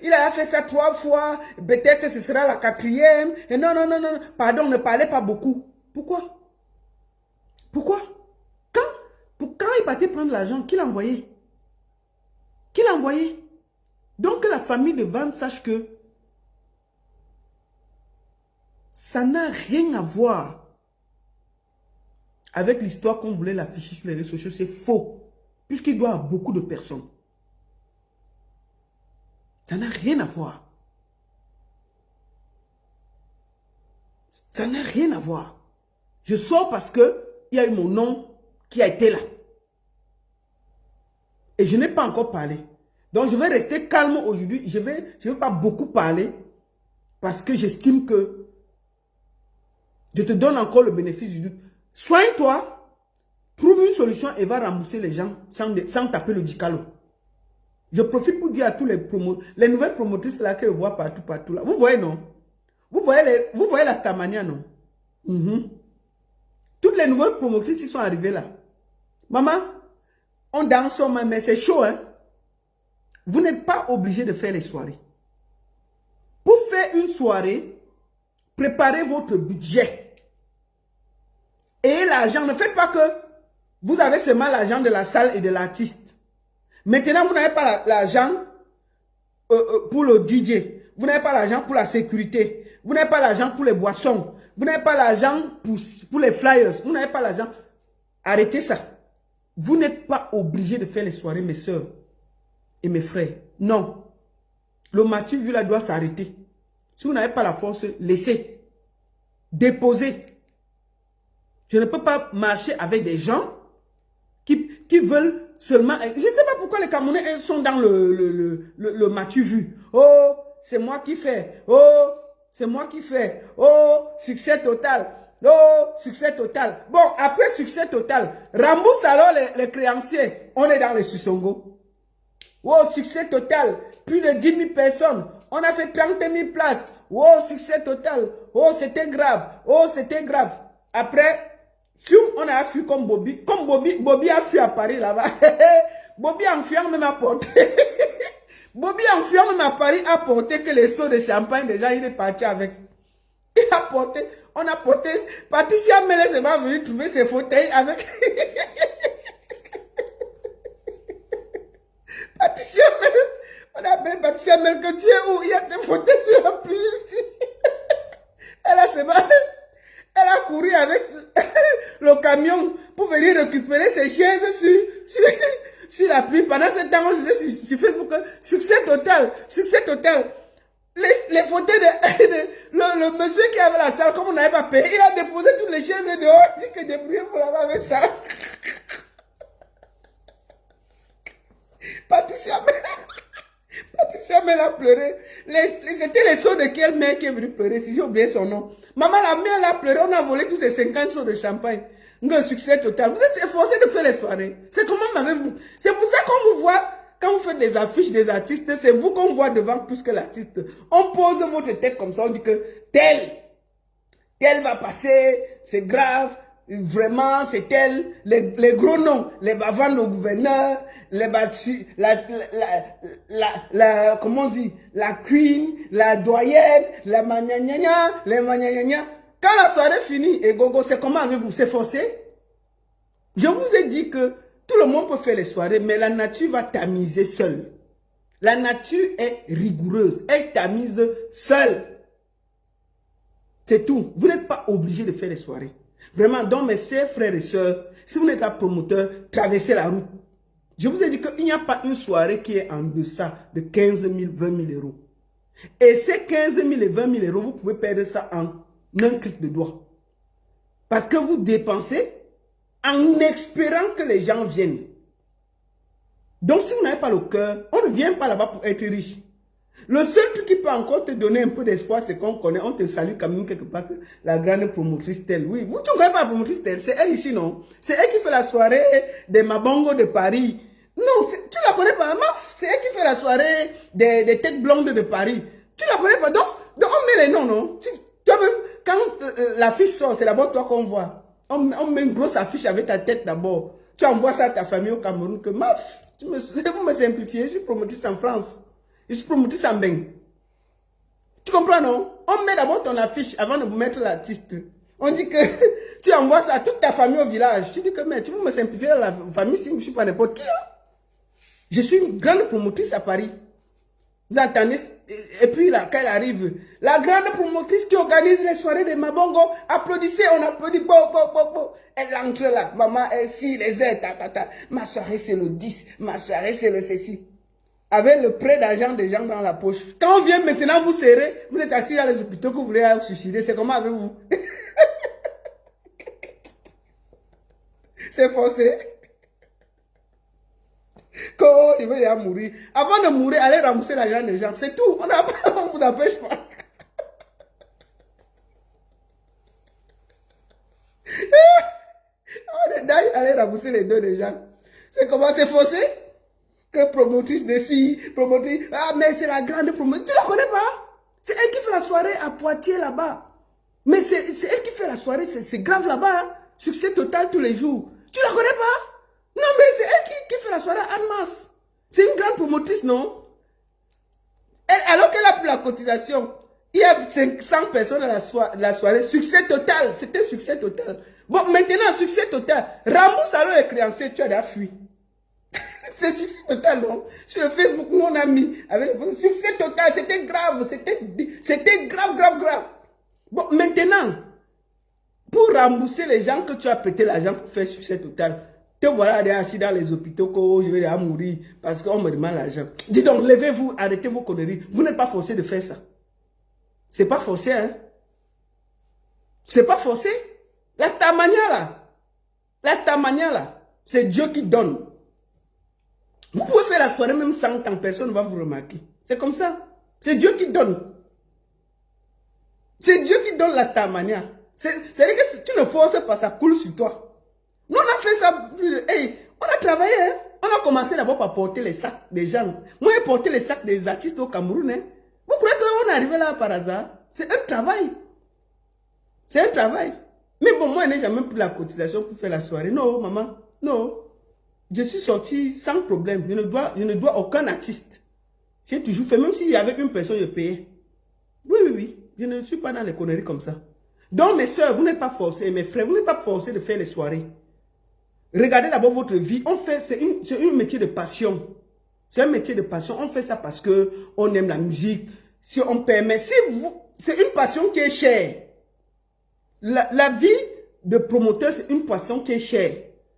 Il a fait ça 3 fois. Peut-être que ce sera la 4e. Et non, non, non, non. Pardon, ne parlez pas beaucoup. Pourquoi? Pourquoi? Quand il partait prendre l'argent, qui l'a envoyé? Qui l'a envoyé? Donc que la famille de Van sache que ça n'a rien à voir avec l'histoire qu'on voulait l'afficher sur les réseaux sociaux. C'est faux. Puisqu'il doit à beaucoup de personnes. Ça n'a rien à voir. Ça n'a rien à voir. Je sors parce que il y a eu mon nom qui a été là. Et je n'ai pas encore parlé. Donc je vais rester calme aujourd'hui. Je vais pas beaucoup parler. Parce que j'estime que je te donne encore le bénéfice du doute. Soigne-toi. Trouve une solution et va rembourser les gens sans taper le dicalo. Je profite pour dire à tous les nouvelles promotrices là que je vois partout là. Vous voyez non? Vous voyez la Stamania non? Toutes les nouvelles promotrices qui sont arrivées là. Maman, on danse, mais c'est chaud hein. Vous n'êtes pas obligé de faire les soirées. Pour faire une soirée, préparez votre budget. Et l'argent, ne faites pas que vous avez seulement l'argent de la salle et de l'artiste. Maintenant, vous n'avez pas l'argent pour le DJ. Vous n'avez pas l'argent pour la sécurité. Vous n'avez pas l'argent pour les boissons. Vous n'avez pas l'argent pour les flyers. Vous n'avez pas l'argent. Arrêtez ça. Vous n'êtes pas obligé de faire les soirées, mes soeurs et mes frères. Non. Le Mathieu vu là doit s'arrêter. Si vous n'avez pas la force, laissez. Déposez. Je ne peux pas marcher avec des gens qui veulent seulement... Je ne sais pas pourquoi les Camerounais sont dans le Mathieu vu. Oh, c'est moi qui fais. Oh, c'est moi qui fais. Oh, succès total. Oh, succès total. Bon, après succès total, rembourse alors les créanciers. On est dans les Sussongo. Oh, succès total. Plus de 10 000 personnes. On a fait 30 000 places. Oh, succès total. Oh, c'était grave. Oh, c'était grave. Après, on a fui comme Bobby. Comme Bobby a fui à Paris là-bas. Bobby en fuyant même à porter. Bobby en fuyant même à Paris a porté que les seaux de champagne déjà, il est parti avec. Il a porté. On a porté. Patricia Mele s'est pas venue trouver ses fauteuils avec. Patricia Mele. On a appelé Patricia Mele que tu es où? Il y a des fauteuils sur la pluie ici. Elle a couru avec le camion pour venir récupérer ses chaises sur la pluie. Pendant ce temps, on disait sur Facebook, succès total, succès total. Les fauteuils le monsieur qui avait la salle, comme on n'avait pas payé, il a déposé toutes les chaises dehors. Il dit que débrouillez pour l'avoir avec ça. Patricia Mel a pleuré. C'était les seaux de quelle mère qui est venue pleurer, si j'ai oublié son nom. Maman, la mère, elle a pleuré, on a volé tous ces 50 seaux de champagne. Un succès total. Vous êtes forcés de faire les soirées. C'est comment m'avez-vous? C'est pour ça qu'on vous voit, quand vous faites des affiches des artistes, c'est vous qu'on voit devant plus que l'artiste. On pose votre tête comme ça, on dit que tel va passer, c'est grave. Vraiment, c'est tel, les gros noms, les bavannes au gouverneur, les battus, comment on dit, la queen, la doyenne, la magnagna, les magnagna. Quand la soirée finit, et gogo, c'est comment avez-vous? C'est forcé? Je vous ai dit que tout le monde peut faire les soirées, mais la nature va tamiser seule. La nature est rigoureuse, elle tamise seule. C'est tout. Vous n'êtes pas obligé de faire les soirées. Vraiment, donc mes chers frères et sœurs, si vous n'êtes pas promoteur, traversez la route. Je vous ai dit qu'il n'y a pas une soirée qui est en deçà de 15 000, 20 000 euros. Et ces 15 000 et 20 000 euros, vous pouvez perdre ça en un clic de doigt. Parce que vous dépensez en espérant que les gens viennent. Donc si vous n'avez pas le cœur, on ne vient pas là-bas pour être riche. Le seul truc qui peut encore te donner un peu d'espoir, c'est qu'on connaît, on te salue quand même quelque part, que la grande promotrice telle. Oui, vous ne connaissez pas la promotrice telle, c'est elle ici, non? C'est elle qui fait la soirée des Mabongo de Paris. Non, tu la connais pas, c'est elle qui fait la soirée des têtes blondes de Paris. Tu la connais pas, donc on met les noms, non? Toi-même, quand l'affiche sort, c'est d'abord toi qu'on voit. On met une grosse affiche avec ta tête d'abord. Tu envoies ça à ta famille au Cameroun, que vous me simplifiez, je suis promotrice en France. Je suis promotrice en Beng. Tu comprends, non? On met d'abord ton affiche avant de mettre l'artiste. On dit que tu envoies ça à toute ta famille au village. Tu dis que, mais tu veux me simplifier la famille si je ne suis pas n'importe qui, hein? Je suis une grande promotrice à Paris. Vous entendez? Et puis là, quand elle arrive, la grande promotrice qui organise les soirées de Mabongo, applaudissez, on applaudit, bo. Elle entre là, maman, si les aides, ma soirée c'est le 10, ma soirée c'est le ceci. Avec le prêt d'argent des gens dans la poche. Quand on vient maintenant vous serrer, vous êtes assis dans les hôpitaux que vous voulez suicider, c'est comment avec vous? C'est forcé. Quand il veut déjà mourir. Avant de mourir, allez rembourser l'argent des gens. C'est tout. On ne vous empêche pas. Allez rembourser les deux des gens. C'est comment? C'est forcé? Que promotrice de ci, promotrice. Ah, mais c'est la grande promotrice. Tu la connais pas? C'est elle qui fait la soirée à Poitiers là-bas. Mais c'est elle qui fait la soirée. C'est grave là-bas. Hein? Succès total tous les jours. Tu la connais pas? Non, mais c'est elle qui fait la soirée en masse. C'est une grande promotrice, non? Alors qu'elle a pris la cotisation, il y a 500 personnes à la soirée. Succès total. C'était succès total. Bon, maintenant, succès total. Rembourse alors les créanciers, tu as déjà fui. C'est succès total, non? Sur le Facebook, nous on a mis avec le succès total. C'était grave. C'était grave. Bon, maintenant, pour rembourser les gens que tu as prêté l'argent pour faire succès total, te voilà assis dans les hôpitaux que je vais mourir parce qu'on me demande l'argent. Dis donc, levez-vous, arrêtez vos conneries. Vous n'êtes pas forcé de faire ça. C'est pas forcé, hein? C'est pas forcé. La Starmania là, c'est Dieu qui donne. Vous pouvez faire la soirée même sans temps, personne ne va vous remarquer. C'est comme ça. C'est Dieu qui donne. C'est Dieu qui donne la Starmania. C'est-à-dire que si tu ne forces pas, ça coule sur toi. Nous, on a fait ça. Hey, on a travaillé. Hein? On a commencé d'abord par porter les sacs des gens. Moi, j'ai porté les sacs des artistes au Cameroun. Hein? Vous croyez qu'on est arrivé là par hasard? C'est un travail. C'est un travail. Mais bon, moi, je n'ai jamais pris la cotisation pour faire la soirée. Non, maman. Non. Je suis sorti sans problème. Je ne dois aucun artiste. J'ai toujours fait, même s'il y avait une personne, je payais. Oui. Je ne suis pas dans les conneries comme ça. Donc, mes soeurs, vous n'êtes pas forcés, mes frères, vous n'êtes pas forcés de faire les soirées. Regardez d'abord votre vie. On fait, c'est un métier de passion. C'est un métier de passion. On fait ça parce que on aime la musique. Si on permet, c'est une passion qui est chère. La vie de promoteur, c'est une passion qui est chère.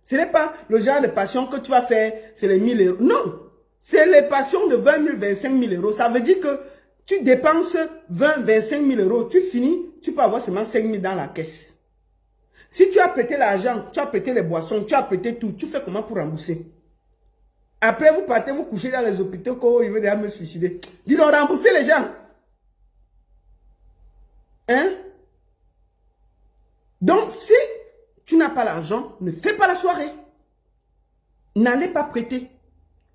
Ce n'est pas le genre de passion que tu vas faire, c'est les 1000 euros. Non, c'est les passions de 20 000, 25 000 euros. Ça veut dire que tu dépenses 20, 25 000 euros, tu finis, tu peux avoir seulement 5 000 dans la caisse. Si tu as prêté l'argent, tu as prêté les boissons, tu as prêté tout, tu fais comment pour rembourser? Après, vous partez vous coucher dans les hôpitaux quand il veut déjà me suicider. Dis donc, rembourser les gens. Hein? Donc, si tu n'as pas l'argent, ne fais pas la soirée. N'allez pas prêter.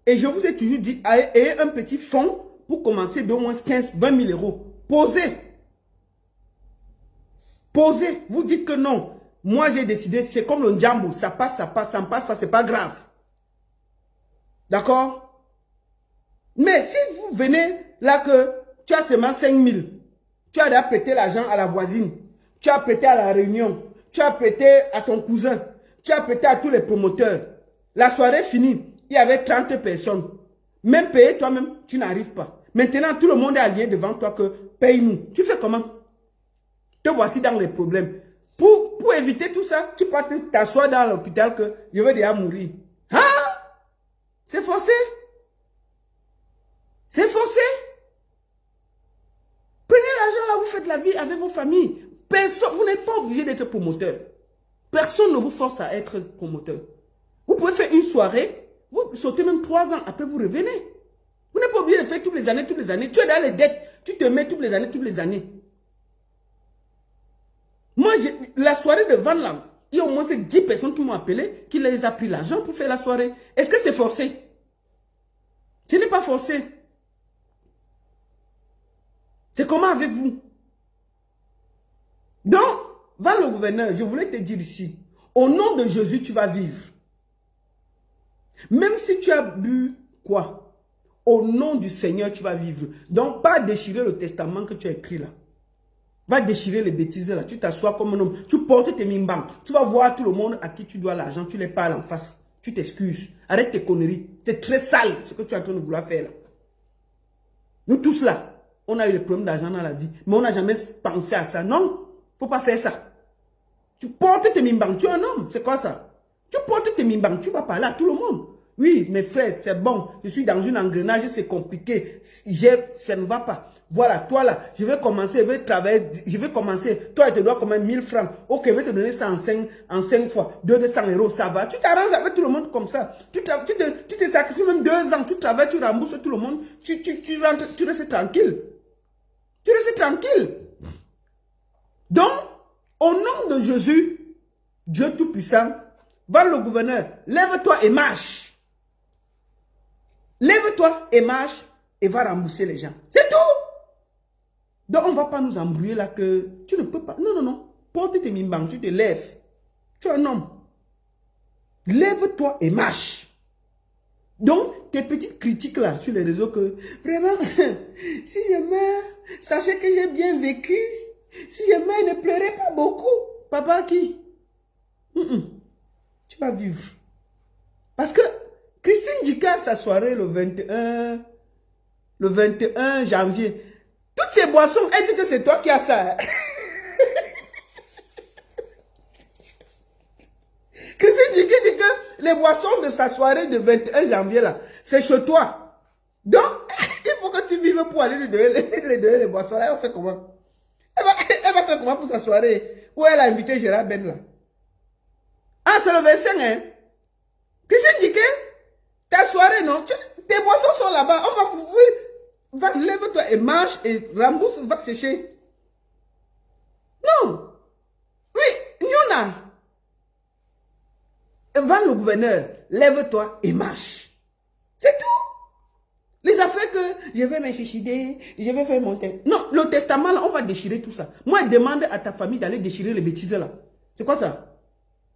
Et je vous ai toujours dit, ayez un petit fonds pour commencer d'au moins 15, 20 000 euros. Posez. Posez. Vous dites que non. Moi, j'ai décidé, c'est comme le Njambo. Ça passe, ça passe, ça ne passe pas, c'est pas grave. D'accord? Mais si vous venez là que tu as seulement 5 000, tu as déjà prêté l'argent à la voisine, tu as prêté à la réunion, tu as prêté à ton cousin, tu as prêté à tous les promoteurs. La soirée finie, il y avait 30 personnes. Même payer toi-même, tu n'arrives pas. Maintenant, tout le monde est allié devant toi que paye-nous. Tu fais comment? Te voici dans les problèmes. Pour éviter tout ça, tu peux t'asseoir dans l'hôpital que je vais déjà mourir. Hein? C'est forcé. C'est forcé. Prenez l'argent là, vous faites la vie avec vos familles. Personne, vous n'êtes pas obligé d'être promoteur. Personne ne vous force à être promoteur. Vous pouvez faire une soirée, vous sautez même 3 ans, après vous revenez. Vous n'êtes pas obligé de faire toutes les années, toutes les années. Tu es dans les dettes, tu te mets toutes les années, toutes les années. Moi, la soirée de Van là, il y a au moins 10 personnes qui m'ont appelé, qui les a pris l'argent pour faire la soirée. Est-ce que c'est forcé? Ce n'est pas forcé. C'est comment avec vous? Donc, Van le gouverneur, je voulais te dire ici, au nom de Jésus, tu vas vivre. Même si tu as bu quoi? Au nom du Seigneur, tu vas vivre. Donc, pas déchirer le testament que tu as écrit là. Va déchirer les bêtises là. Tu t'assois comme un homme. Tu portes tes mimbans. Tu vas voir tout le monde à qui tu dois l'argent. Tu les parles en face. Tu t'excuses. Arrête tes conneries. C'est très sale ce que tu es en train de vouloir faire là. Nous tous là, on a eu des problèmes d'argent dans la vie. Mais on n'a jamais pensé à ça. Non, faut pas faire ça. Tu portes tes mimbans. Tu es un homme. C'est quoi ça? Tu portes tes mimbans. Tu vas parler à tout le monde. Oui, mes frères, c'est bon. Je suis dans un engrenage, c'est compliqué. Ça ne va pas. Voilà, toi là, je vais commencer, je vais travailler, je vais commencer. Toi, tu dois comme 1000 francs. Ok, je vais te donner ça en 5 fois. 200 euros, ça va. Tu t'arranges avec tout le monde comme ça. Tu te sacrifies même 2 ans. Tu travailles, tu rembourses tout le monde. Tu rentres, tu restes tranquille. Tu restes tranquille. Donc, au nom de Jésus, Dieu Tout-Puissant, va le gouverneur, lève-toi et marche. Lève-toi et marche et va rembourser les gens. C'est tout. Donc, on ne va pas nous embrouiller là que tu ne peux pas. Non, non, non. Porte tes mimbans, tu te lèves. Tu es un homme. Lève-toi et marche. Donc, tes petites critiques là sur les réseaux que, vraiment, si je meurs, sachez que j'ai bien vécu. Si je meurs, ne pleurez pas beaucoup. Papa qui? Tu vas vivre. Parce que Christine Djika, sa soirée le 21 janvier, toutes ces boissons, elle dit que c'est toi qui as ça. Christine Djika dit que les boissons de sa soirée de 21 janvier, là, c'est chez toi. Donc, il faut que tu vives pour aller lui donner les boissons. Là, elle va faire comment? Elle va faire comment pour sa soirée où elle a invité Gérard Ben là? Ah, c'est le 25, hein? Christine Djika, ta soirée, non? Tes boissons sont là-bas. On va... Oui. Va, lève-toi et marche et rembourse, va chercher. Non. Oui, Nyona. Va le gouverneur, lève-toi et marche. C'est tout. Les affaires que je vais me suicider, je vais faire mon testament. Non, le testament, là, on va déchirer tout ça. Moi, demande à ta famille d'aller déchirer les bêtises là. C'est quoi ça?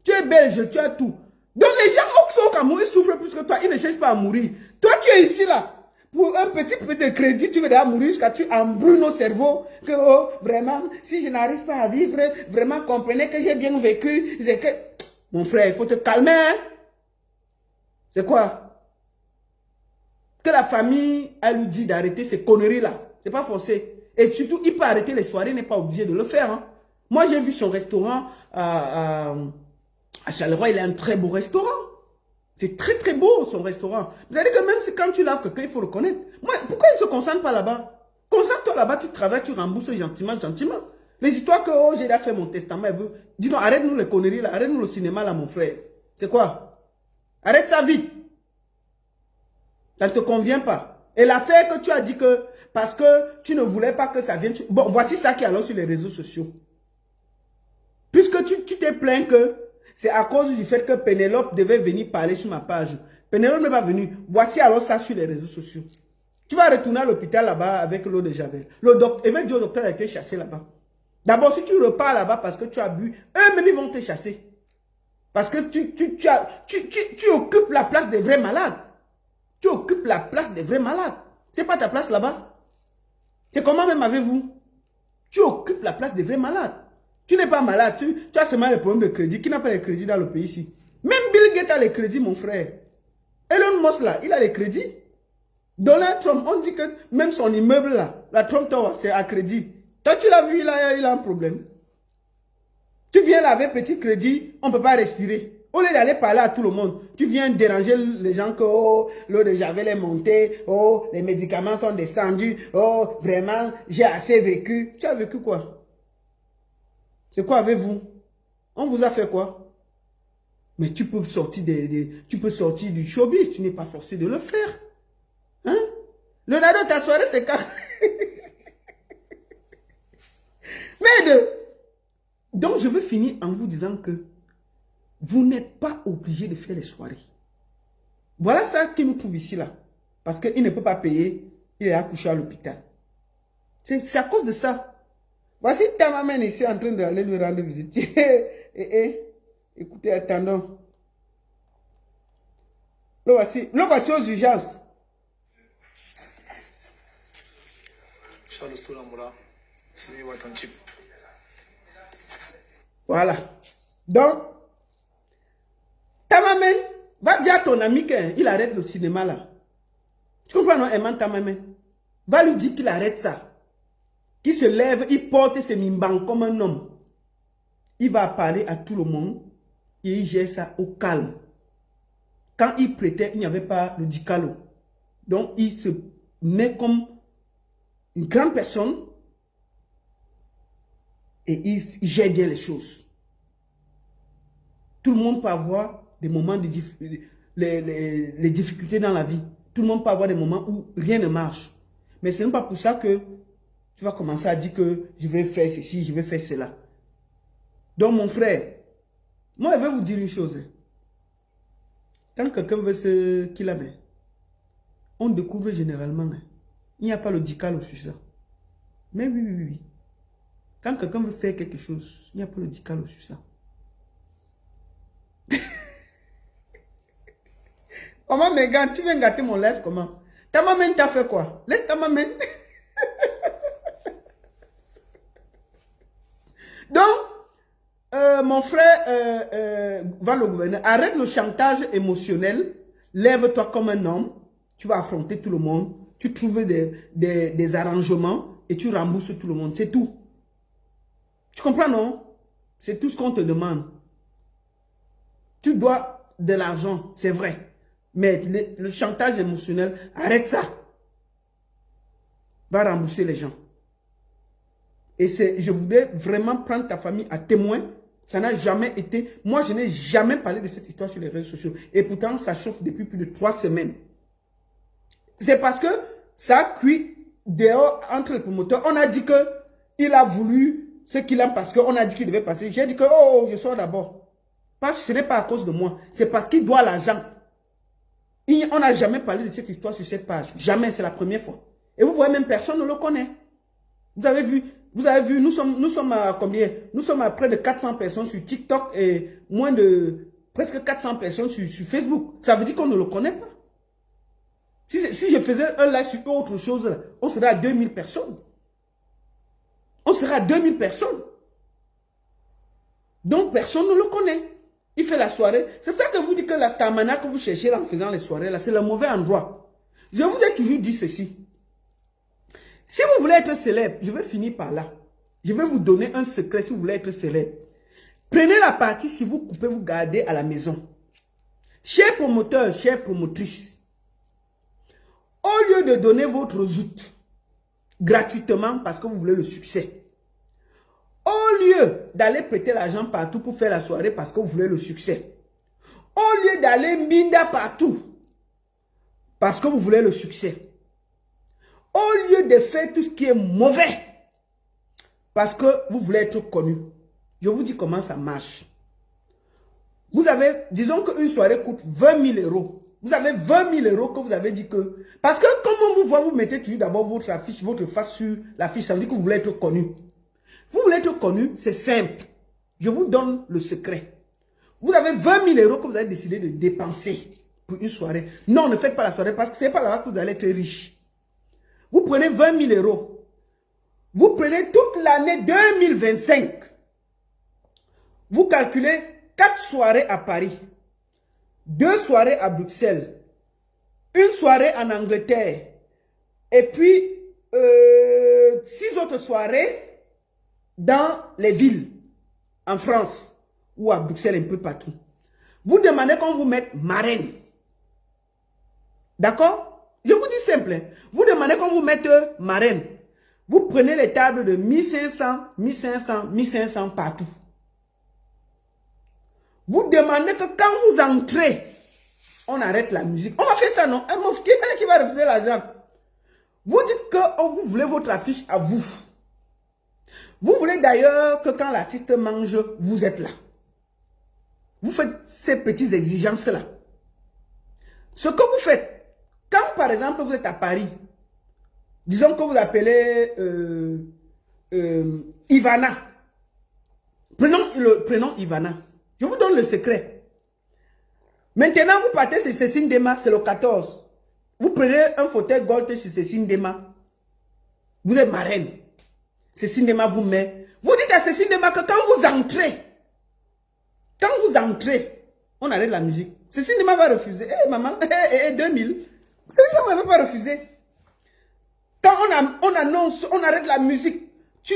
Tu es belge, tu as tout. Donc les gens qui sont au Cameroun souffrent plus que toi, ils ne cherchent pas à mourir. Toi, tu es ici là. Pour un petit peu de crédit, tu veux déjà mourir jusqu'à tu embrouilles nos cerveaux. Que oh, vraiment, si je n'arrive pas à vivre, vraiment comprenez que j'ai bien vécu. C'est que, mon frère, il faut te calmer. Hein? C'est quoi? Que la famille, elle lui dit d'arrêter ces conneries-là. C'est pas forcé. Et surtout, il peut arrêter les soirées, il n'est pas obligé de le faire. Hein? Moi, j'ai vu son restaurant à Charleroi, il a un très beau restaurant. C'est très très beau son restaurant. Vous allez que même si quand tu laves quelqu'un, il faut le connaître. Moi, pourquoi il ne se concentre pas là-bas? Concentre-toi là-bas, tu travailles, tu rembourses gentiment, gentiment. Les histoires que oh, j'ai déjà fait mon testament, dis donc, arrête-nous les conneries là, arrête-nous le cinéma là, mon frère. C'est quoi? Arrête ça vite. Ça ne te convient pas. Et l'affaire que tu as dit que, parce que tu ne voulais pas que ça vienne... Bon, voici ça qui est alors sur les réseaux sociaux. Puisque tu t'es plaint que c'est à cause du fait que Pénélope devait venir parler sur ma page. Pénélope n'est pas venue. Voici alors ça sur les réseaux sociaux. Tu vas retourner à l'hôpital là-bas avec l'eau de Javel. Il va dire au docteur a été chassé là-bas. D'abord, si tu repars là-bas parce que tu as bu, eux-mêmes ils vont te chasser. Parce que tu occupes la place des vrais malades. Tu occupes la place des vrais malades. C'est pas ta place là-bas. C'est comment même avec vous? Tu occupes la place des vrais malades. Tu n'es pas malade. Tu as seulement les problèmes de crédit. Qui n'a pas les crédits dans le pays ici? Même Bill Gates a les crédits, mon frère. Elon Musk là, il a les crédits. Donald Trump, on dit que même son immeuble là, la Trump Tower, c'est à crédit. Toi, tu l'as vu, il a un problème. Tu viens là avec petit crédit, on ne peut pas respirer. Au lieu d'aller parler à tout le monde, tu viens déranger les gens que oh, l'eau de Javel est montée, oh, les médicaments sont descendus, oh, vraiment, j'ai assez vécu. Tu as vécu quoi? C'est quoi avec vous? On vous a fait quoi? Mais tu peux sortir, tu peux sortir du showbiz, tu n'es pas forcé de le faire. Hein? Le nado, ta soirée, c'est quand? Donc, je veux finir en vous disant que vous n'êtes pas obligé de faire les soirées. Voilà ça qui nous trouve ici, là. Parce qu'il ne peut pas payer, il est accouché à l'hôpital. C'est à cause de ça. Voici ta maman ici en train d'aller lui rendre visite. Écoutez, attendons. Le voici aux urgences. Voilà. Donc, ta maman, va dire à ton ami qu'il arrête le cinéma là. Tu comprends, non, Eman, ta maman? Va lui dire qu'il arrête ça. Qu'il se lève, il porte ses mimbans comme un homme. Il va parler à tout le monde et il gère ça au calme. Quand il prêtait, il n'y avait pas le dicalo. Donc, il se met comme une grande personne et il gère bien les choses. Tout le monde peut avoir des moments de les difficultés dans la vie. Tout le monde peut avoir des moments où rien ne marche. Mais ce n'est pas pour ça que tu vas commencer à dire que je vais faire ceci, je vais faire cela. Donc, mon frère, moi, je vais vous dire une chose. Quand quelqu'un veut se qu'il a, on découvre généralement, il n'y a pas le dicalo sur ça. Mais oui. Quand quelqu'un veut faire quelque chose, il n'y a pas le dicalo sur ça. Comment, Megan, tu viens gâter mon live, comment? Ta maman t'a fait quoi? Laisse ta maman. Donc, mon frère va le gouverner. Arrête le chantage émotionnel. Lève-toi comme un homme. Tu vas affronter tout le monde. Tu trouves des arrangements et tu rembourses tout le monde. C'est tout. Tu comprends, non? C'est tout ce qu'on te demande. Tu dois de l'argent, c'est vrai. Mais le chantage émotionnel, arrête ça. Va rembourser les gens. Et je voulais vraiment prendre ta famille à témoin. Ça n'a jamais été... Moi, je n'ai jamais parlé de cette histoire sur les réseaux sociaux. Et pourtant, ça chauffe depuis plus de 3 semaines. C'est parce que ça a cuit dehors entre les promoteurs. On a dit qu'il a voulu ce qu'il aime parce qu'on a dit qu'il devait passer. J'ai dit que, oh, je sors d'abord. Parce que ce n'est pas à cause de moi. C'est parce qu'il doit l'argent. On n'a jamais parlé de cette histoire sur cette page. Jamais, c'est la première fois. Et vous voyez, même personne ne le connaît. Vous avez vu, nous sommes à combien? Nous sommes à près de 400 personnes sur TikTok et moins de presque 400 personnes sur Facebook. Ça veut dire qu'on ne le connaît pas. Si je faisais un live sur autre chose, on serait à 2000 personnes. On serait à 2000 personnes. Donc, personne ne le connaît. Il fait la soirée. C'est pour ça que vous dites que la stamina que vous cherchez là, en faisant les soirées, là, c'est le mauvais endroit. Je vous ai toujours dit ceci. Si vous voulez être célèbre, je vais finir par là. Je vais vous donner un secret si vous voulez être célèbre. Prenez la partie si vous coupez, vous gardez à la maison. Chers promoteurs, chères promotrices, au lieu de donner votre zout gratuitement parce que vous voulez le succès, au lieu d'aller prêter l'argent partout pour faire la soirée parce que vous voulez le succès, au lieu d'aller minda partout, Parce que vous voulez le succès. Au lieu de faire tout ce qui est mauvais, parce que vous voulez être connu. Je vous dis comment ça marche. Vous avez, disons qu'une soirée coûte 20 000 euros. Vous avez 20 000 euros que vous avez dit que... Parce que comme on vous voit, vous mettez toujours d'abord votre affiche, votre face sur l'affiche. Ça veut dire que vous voulez être connu. Vous voulez être connu, c'est simple. Je vous donne le secret. Vous avez 20 000 euros que vous avez décidé de dépenser pour une soirée. Non, ne faites pas la soirée parce que ce n'est pas là que vous allez être riche. Vous prenez 20 000 euros. Vous prenez toute l'année 2025. Vous calculez 4 soirées à Paris, 2 soirées à Bruxelles, 1 soirée en Angleterre, et puis 6 autres soirées dans les villes, en France ou à Bruxelles, un peu partout. Vous demandez qu'on vous mette marraine. D'accord? Je vous dis simple. Hein? Vous demandez qu'on vous mette marraine. Vous prenez les tables de 1500, 1500, 1500 partout. Vous demandez que quand vous entrez, on arrête la musique. On va faire ça, non? Un mot qui va refuser l'argent. Vous dites que vous voulez votre affiche à vous. Vous voulez d'ailleurs que quand l'artiste mange, vous êtes là. Vous faites ces petites exigences-là. Ce que vous faites, quand par exemple vous êtes à Paris, disons que vous appelez Ivana. Prenons le prénom Ivana. Je vous donne le secret. Maintenant, vous partez chez Cécile Dema, c'est le 14. Vous prenez un fauteuil gold chez Cécile Dema. Vous êtes marraine. Cécile Dema vous met. Vous dites à Cécile Dema que quand vous entrez, on arrête la musique. Cécile Dema va refuser. Eh maman, 2000. Cécile Dema ne va pas refuser. Quand on annonce, on arrête la musique. Tu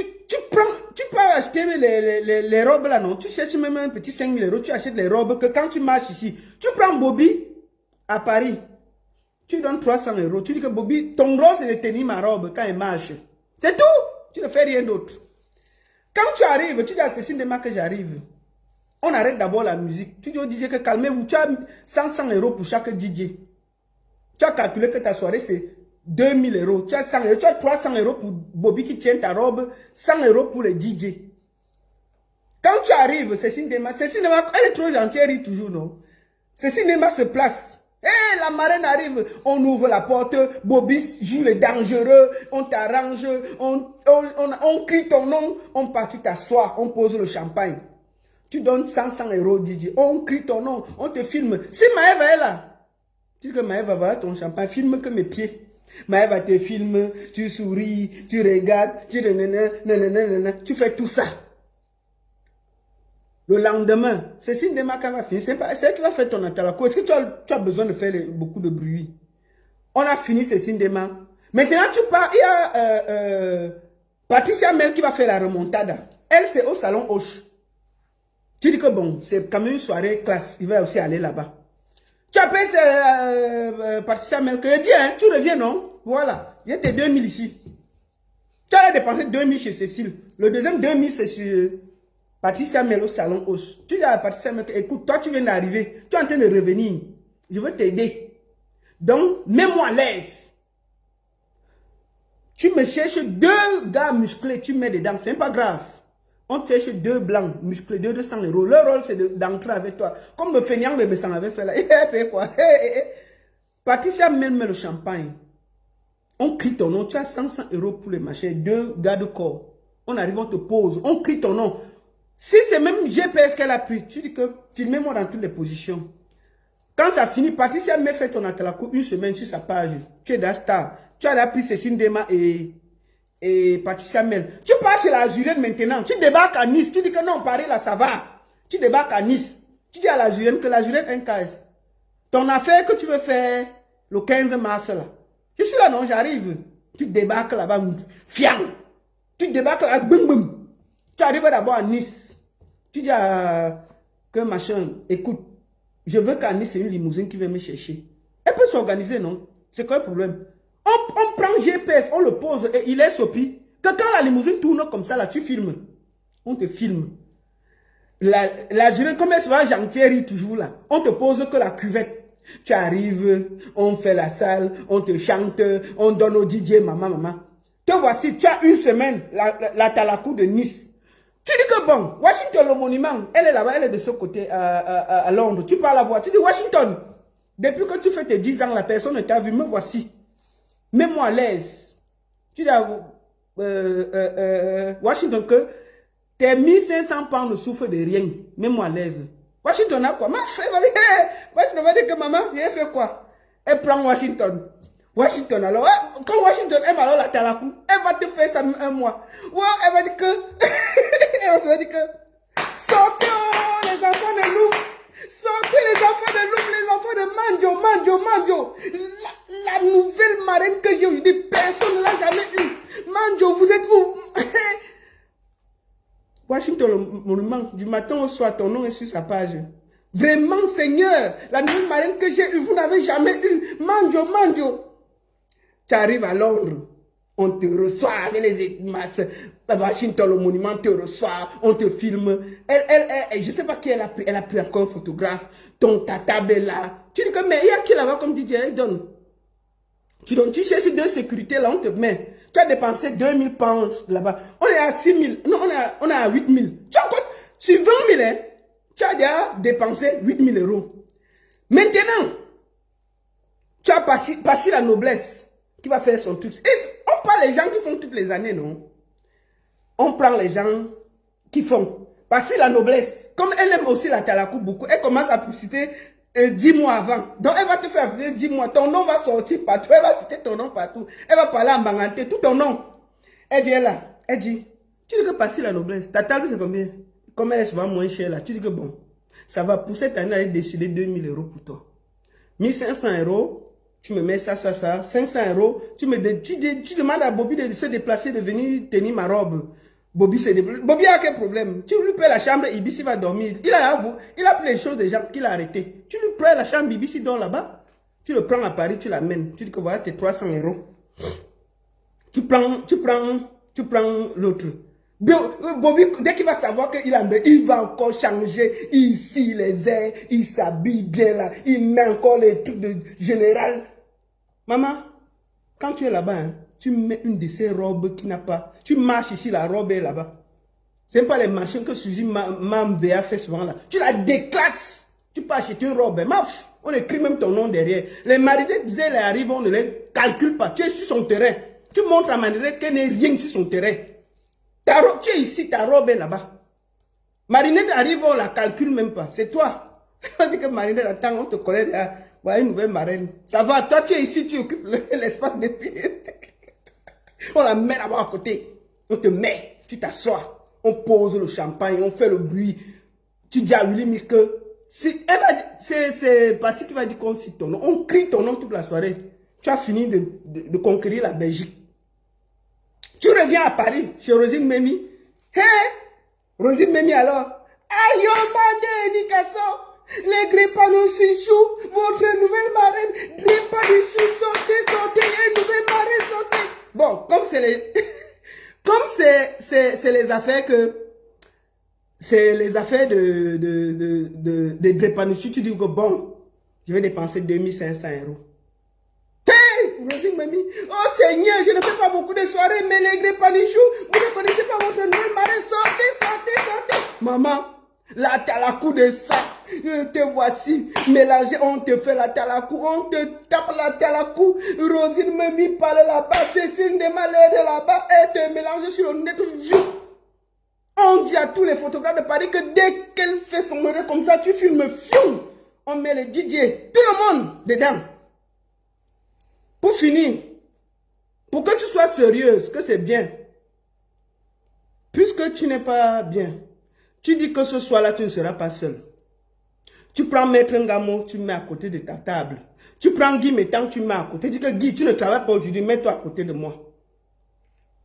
peux acheter les robes là, non? Tu cherches même un petit 5 000 euros, tu achètes les robes que quand tu marches ici, tu prends Bobby à Paris, tu donnes 300 euros, tu dis que Bobby, ton rôle c'est de tenir ma robe quand il marche. C'est tout, tu ne fais rien d'autre. Quand tu arrives, tu dis à Cécile Dema que j'arrive. On arrête d'abord la musique. Tu dis au DJ que calmez-vous, tu as 100 euros pour chaque DJ. Tu as calculé que ta soirée c'est 2000 euros, tu as 100 euros, tu as 300 euros pour Bobby qui tient ta robe, 100 euros pour les DJ. Quand tu arrives, Cécile Dema, elle est trop gentille, elle rit toujours, non? Cécile Dema se place. Hé, la marraine arrive, on ouvre la porte, Bobby joue le dangereux, on t'arrange, on crie ton nom, on part, tu t'assois, on pose le champagne. Tu donnes 100 euros au DJ, on crie ton nom, on te filme. Si Maëva est là, tu dis que Maëva va ton champagne, filme que mes pieds. Maëva te filme, tu souris, tu regardes, tu fais tout ça. Le lendemain, Cécile Dema va finir. C'est elle qui va faire ton atalako. Est-ce que tu as besoin de faire beaucoup de bruit? On a fini Cécile Dema. Maintenant, tu pars, il y a Patricia Mel qui va faire la remontada. Elle, c'est au salon Hoche. Tu dis que bon, c'est quand même une soirée classe. Il va aussi aller là-bas. Tu appelles Patricia Mel, que je dis, hein, tu reviens, non? Voilà, il y a tes 2000 ici. Tu as dépensé 2000 chez Cécile. Le deuxième 2000, c'est sur Patricia Mel au salon Os. Tu dis à Patricia Mel, écoute, toi, tu viens d'arriver. Tu es en train de revenir. Je veux t'aider. Donc, mets-moi à l'aise. Tu me cherches 2 gars musclés, tu mets dedans. C'est pas grave. On te cherche 2 blancs musclés, 200 euros. Leur rôle, c'est d'entrer avec toi. Comme le feignant de Bessan avait fait là. Quoi. Patricia Mel met le champagne. On crie ton nom. Tu as 500 euros pour les machins. 2 gars de corps. On arrive, on te pose. On crie ton nom. Si c'est même GPS qu'elle a pris, tu dis que filmez-moi dans toutes les positions. Quand ça finit, Patricia Mel fait ton atalakou 1 semaine sur sa page. Tu es d'Astar. Tu as appris Cécile Dema et Patricia Mel. Tu pars chez la Azurienne maintenant. Tu débarques à Nice. Tu dis que non, Paris là, ça va. Tu débarques à Nice. Tu dis à la Azurienne que la Azurienne est un KS. Ton affaire que tu veux faire le 15 mars là. Je suis là, non, j'arrive. Tu débarques là-bas. Fiang. Tu débarques là, boum, boum. Tu arrives d'abord à Nice. Tu dis à que machin, écoute, je veux qu'à Nice, c'est une limousine qui vient me chercher. Elle peut s'organiser, non? C'est quoi le problème? On prend GPS, on le pose et il est sopi. Que quand la limousine tourne comme ça, là, tu filmes. On te filme. La jurée, comme elle sera gentille, toujours là. On te pose que la cuvette. Tu arrives, on fait la salle, on te chante, on donne au DJ, maman. Te voici, tu as une semaine, la Talakou de Nice. Tu dis que bon, Washington, le monument, elle est là-bas, elle est de ce côté, à Londres. Tu parles à la voix, tu dis Washington. Depuis que tu fais tes 10 ans, la personne ne t'a vu, me voici. Mets-moi à l'aise. Tu dis à Washington que tes 1500 pounds ne souffrent de rien. Mets-moi à l'aise. Washington a quoi? Washington va dire que maman, j'ai fait quoi? Elle prend Washington. Washington, alors, quand Washington aime alors la Talakou, elle va te faire ça un mois. Ouais, elle va dire que, elle va dire que, sortez les enfants de loup, sortez les enfants de loup, les enfants de Manjo. La nouvelle marraine que j'ai aujourd'hui, personne ne l'a jamais eue. Manjo, vous êtes où? Washington, le monument, du matin au soir, ton nom est sur sa page. Vraiment, Seigneur, la nouvelle marraine que j'ai eue, vous n'avez jamais eu. Manjo. Tu arrives à Londres, on te reçoit avec les étimates. Washington, le monument te reçoit, on te filme. Je ne sais pas qui elle a pris encore un photographe. Ta table est là. Tu dis que, mais il y a qui là-bas comme DJ, elle donne. Tu cherches deux sécurités là, on te met. Tu as dépensé 2000 pounds là-bas. On est à 6000, non, on est à 8000. Tu as encore, sur 20 000, hein, tu as déjà dépensé 8000 euros. Maintenant, tu as passé la noblesse qui va faire son truc. Et on prend les gens qui font toutes les années, non? On prend les gens qui font. Passer la noblesse. Comme elle aime aussi la Talakou beaucoup, elle commence à publiciter 10 mois avant. Donc elle va te faire appeler 10 mois. Ton nom va sortir partout. Elle va citer ton nom partout. Elle va parler en banganté, tout ton nom. Elle vient là. Elle dit, tu dis que passer la noblesse. Ta table c'est combien? Comme elle est souvent moins chère là. Tu dis que bon, ça va pour cette année, elle a décidé 2000 euros pour toi. 1500 euros. Tu me mets ça. 500 euros. Tu demandes à Bobby de se déplacer, de venir tenir ma robe. Bobby s'est déplacé. Bobby a quel problème? Tu lui payes la chambre, Ibisi va dormir. Il a pris les choses des gens qu'il a arrêté. Tu lui payes la chambre, Ibisi dort là-bas. Tu le prends à Paris, tu l'amènes. Tu dis que voilà tes 300 euros. Tu prends l'autre. Bobby, dès qu'il va savoir qu'il a il va encore changer ici les airs, il s'habille bien là, il met encore les trucs de général. Maman, quand tu es là-bas, hein, tu mets une de ces robes qui n'a pas. Tu marches ici, la robe est là-bas. Ce n'est pas les machines que Suzy Mambéa fait souvent là. Tu la déclasses. Tu peux acheter une robe. Maf, on écrit même ton nom derrière. Les mariés disaient, les arrivent, on ne les calcule pas. Tu es sur son terrain. Tu montres à Marinette qu'elle n'est rien sur son terrain. Tu es ici, ta robe est là-bas. Marinette arrive, on ne la calcule même pas. C'est toi. On dit que Marinette attend, on te connaît déjà. Voilà une nouvelle marraine. Ça va, toi tu es ici, tu occupes l'espace des pieds. On la met là-bas à côté. On te met, tu t'assois. On pose le champagne, on fait le bruit. Tu dis à Willy que c'est Passy qui va dire qu'on cite ton nom. On crie ton nom toute la soirée. Tu as fini de conquérir la Belgique. Tu reviens à Paris, chez Rosine Memi. Hé, Rosine Memi alors. Aïe, Mande, Nikasso. Les Grépano Chichou, votre nouvelle marraine. Grépano Chichou, sortez, une nouvelle marraine, sortez. Bon, comme c'est les... comme c'est les affaires que... C'est les affaires de Grépanochi, tu dis que bon, je vais dépenser 2500 euros. Rosine m'a mis, oh Seigneur, je ne fais pas beaucoup de soirées, mais les Grépanichou, vous ne connaissez pas votre nouvelle marraine, sortez. Maman, la Talakou de ça, te voici, mélangé, on te fait la Talakou, on te tape la Talakou. Rosine m'a mis par là-bas, Cécile de malheur de là-bas, et te mélange sur le net. On dit à tous les photographes de Paris que dès qu'elle fait son modèle comme ça, tu filmes fion. On met les DJ, tout le monde dedans. Pour finir, pour que tu sois sérieuse, que c'est bien, puisque tu n'es pas bien, tu dis que ce soir-là, tu ne seras pas seul. Tu prends Maître Ngamo, tu mets à côté de ta table. Tu prends Guy Métan, tu mets à côté. Tu dis que Guy, tu ne travailles pas aujourd'hui, mets-toi à côté de moi.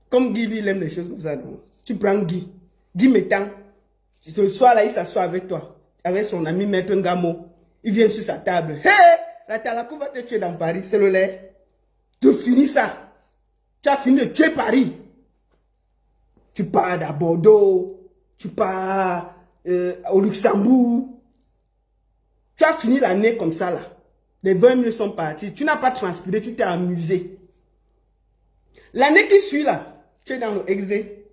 Comme Guy, lui, il aime les choses comme ça. Non? Tu prends Guy Métan. Ce soir-là, il s'assoit avec toi, avec son ami Maître Ngamo. Il vient sur sa table. Hé, la Talakou va te tuer dans Paris, c'est le lait. Tu finis ça. Tu as fini de tuer Paris. Tu pars à Bordeaux. Tu pars au Luxembourg. Tu as fini l'année comme ça là. Les 20 000 sont partis. Tu n'as pas transpiré, tu t'es amusé. L'année qui suit là, tu es dans le exé.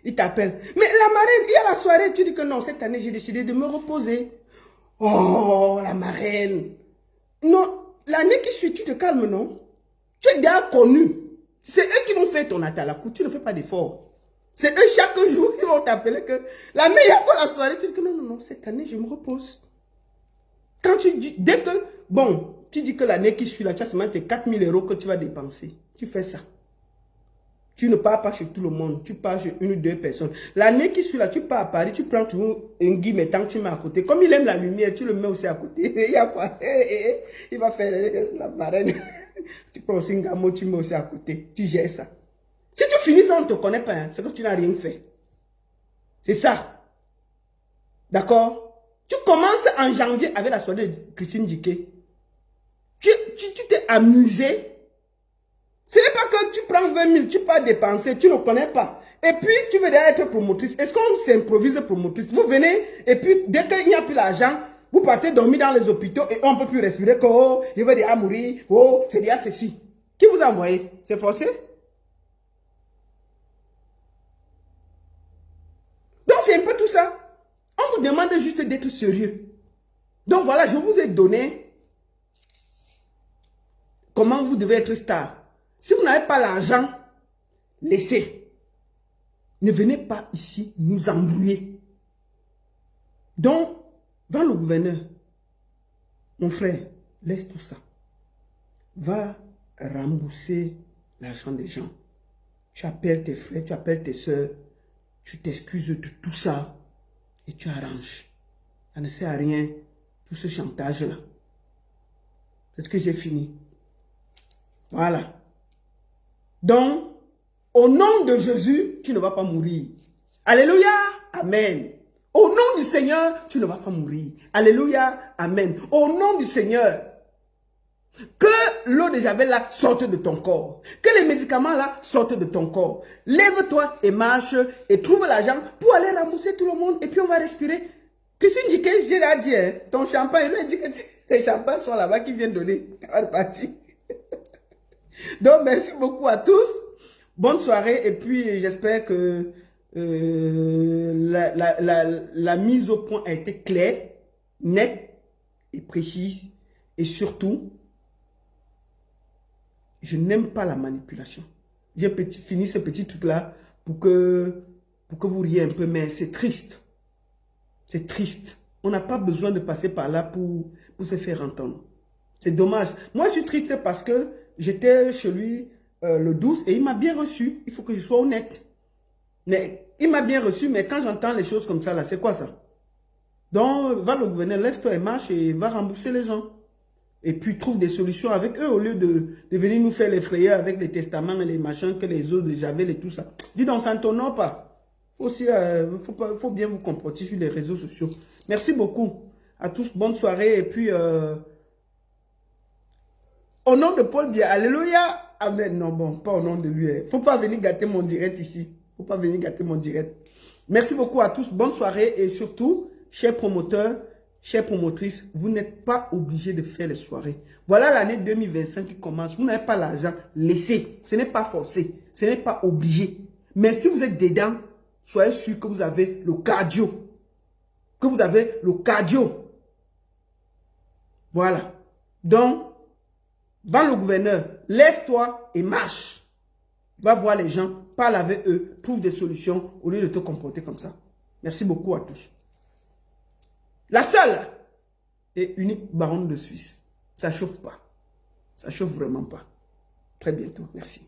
Il t'appelle. Mais la marraine, il y a la soirée. Tu dis que non, cette année, j'ai décidé de me reposer. Oh, la marraine. Non, l'année qui suit, tu te calmes, non? Tu es déjà connu. C'est eux qui vont faire ton atalakou. Tu ne fais pas d'effort. C'est eux chaque jour qui vont t'appeler que la meilleure pour la soirée. Tu dis que non, non, non, cette année, je me repose. Quand tu dis, dès que, bon, tu dis que l'année qui suit là, tu as seulement tes 4 000 € que tu vas dépenser. Tu fais ça. Tu ne pars pas chez tout le monde, tu pars chez 1 ou 2 personnes. L'année qui suit là, tu pars à Paris, tu prends toujours un guillemetant que tu mets à côté. Comme il aime la lumière, tu le mets aussi à côté. Il y a quoi? Il va faire la marraine. Tu prends aussi un gamin, tu mets aussi à côté. Tu gères ça. Si tu finis ça, on ne te connaît pas, hein, c'est que tu n'as rien fait. C'est ça. D'accord? Tu commences en janvier avec la soirée de Christine Diké. Tu t'es amusé. Ce n'est pas que tu prends 20 000, tu pars dépenser, tu ne connais pas. Et puis, tu veux déjà être promotrice. Est-ce qu'on s'improvise promotrice? Vous venez, et puis, dès qu'il n'y a plus l'argent, vous partez dormir dans les hôpitaux et on ne peut plus respirer que, oh, je vais déjà mourir, oh, c'est déjà ceci. Qui vous a envoyé? C'est forcé? Donc, c'est un peu tout ça. On vous demande juste d'être sérieux. Donc, voilà, je vous ai donné comment vous devez être star. Si vous n'avez pas l'argent, laissez. Ne venez pas ici nous embrouiller. Donc, va le gouverneur. Mon frère, laisse tout ça. Va rembourser l'argent des gens. Tu appelles tes frères, tu appelles tes soeurs. Tu t'excuses de tout ça. Et tu arranges. Ça ne sert à rien, tout ce chantage-là. C'est ce que j'ai fini. Voilà. Donc, au nom de Jésus, tu ne vas pas mourir. Alléluia, amen. Au nom du Seigneur, tu ne vas pas mourir. Alléluia, amen. Au nom du Seigneur, que l'eau de Javel là sorte de ton corps. Que les médicaments là sortent de ton corps. Lève-toi et marche et trouve l'argent pour aller rembourser tout le monde. Et puis on va respirer. Christine dit que j'ai déjà dit, hein, ton champagne, il lui a dit que tes champagnes sont là-bas qui viennent donner. On va repartir. Donc, merci beaucoup à tous. Bonne soirée. Et puis, j'espère que la mise au point a été claire, nette et précise. Et surtout, je n'aime pas la manipulation. J'ai fini ce petit truc-là pour que vous riez un peu, mais c'est triste. C'est triste. On n'a pas besoin de passer par là pour se faire entendre. C'est dommage. Moi, je suis triste parce que j'étais chez lui le 12 et il m'a bien reçu. Il faut que je sois honnête. Mais il m'a bien reçu, mais quand j'entends les choses comme ça, là, c'est quoi ça? Donc, va le gouverneur, lève-toi et marche et va rembourser les gens. Et puis, trouve des solutions avec eux au lieu de venir nous faire les frayeurs avec les testaments et les machins que les autres, les Javel et tout ça. Dis donc, ça ne t'honore pas. Faut bien vous comporter sur les réseaux sociaux. Merci beaucoup à tous. Bonne soirée. Et puis, au nom de Paul Biya, alléluia. Amen. Non, bon, pas au nom de lui. Faut pas venir gâter mon direct ici. Faut pas venir gâter mon direct. Merci beaucoup à tous. Bonne soirée. Et surtout, chers promoteurs, chères promotrices, vous n'êtes pas obligés de faire les soirées. Voilà l'année 2025 qui commence. Vous n'avez pas l'argent, laissez. Ce n'est pas forcé. Ce n'est pas obligé. Mais si vous êtes dedans, soyez sûr que vous avez le cardio. Que vous avez le cardio. Voilà. Donc, va le gouverneur, lève-toi et marche. Va voir les gens, parle avec eux, trouve des solutions au lieu de te comporter comme ça. Merci beaucoup à tous. La seule et unique baronne de Suisse. Ça chauffe pas. Ça chauffe vraiment pas. Très bientôt. Merci.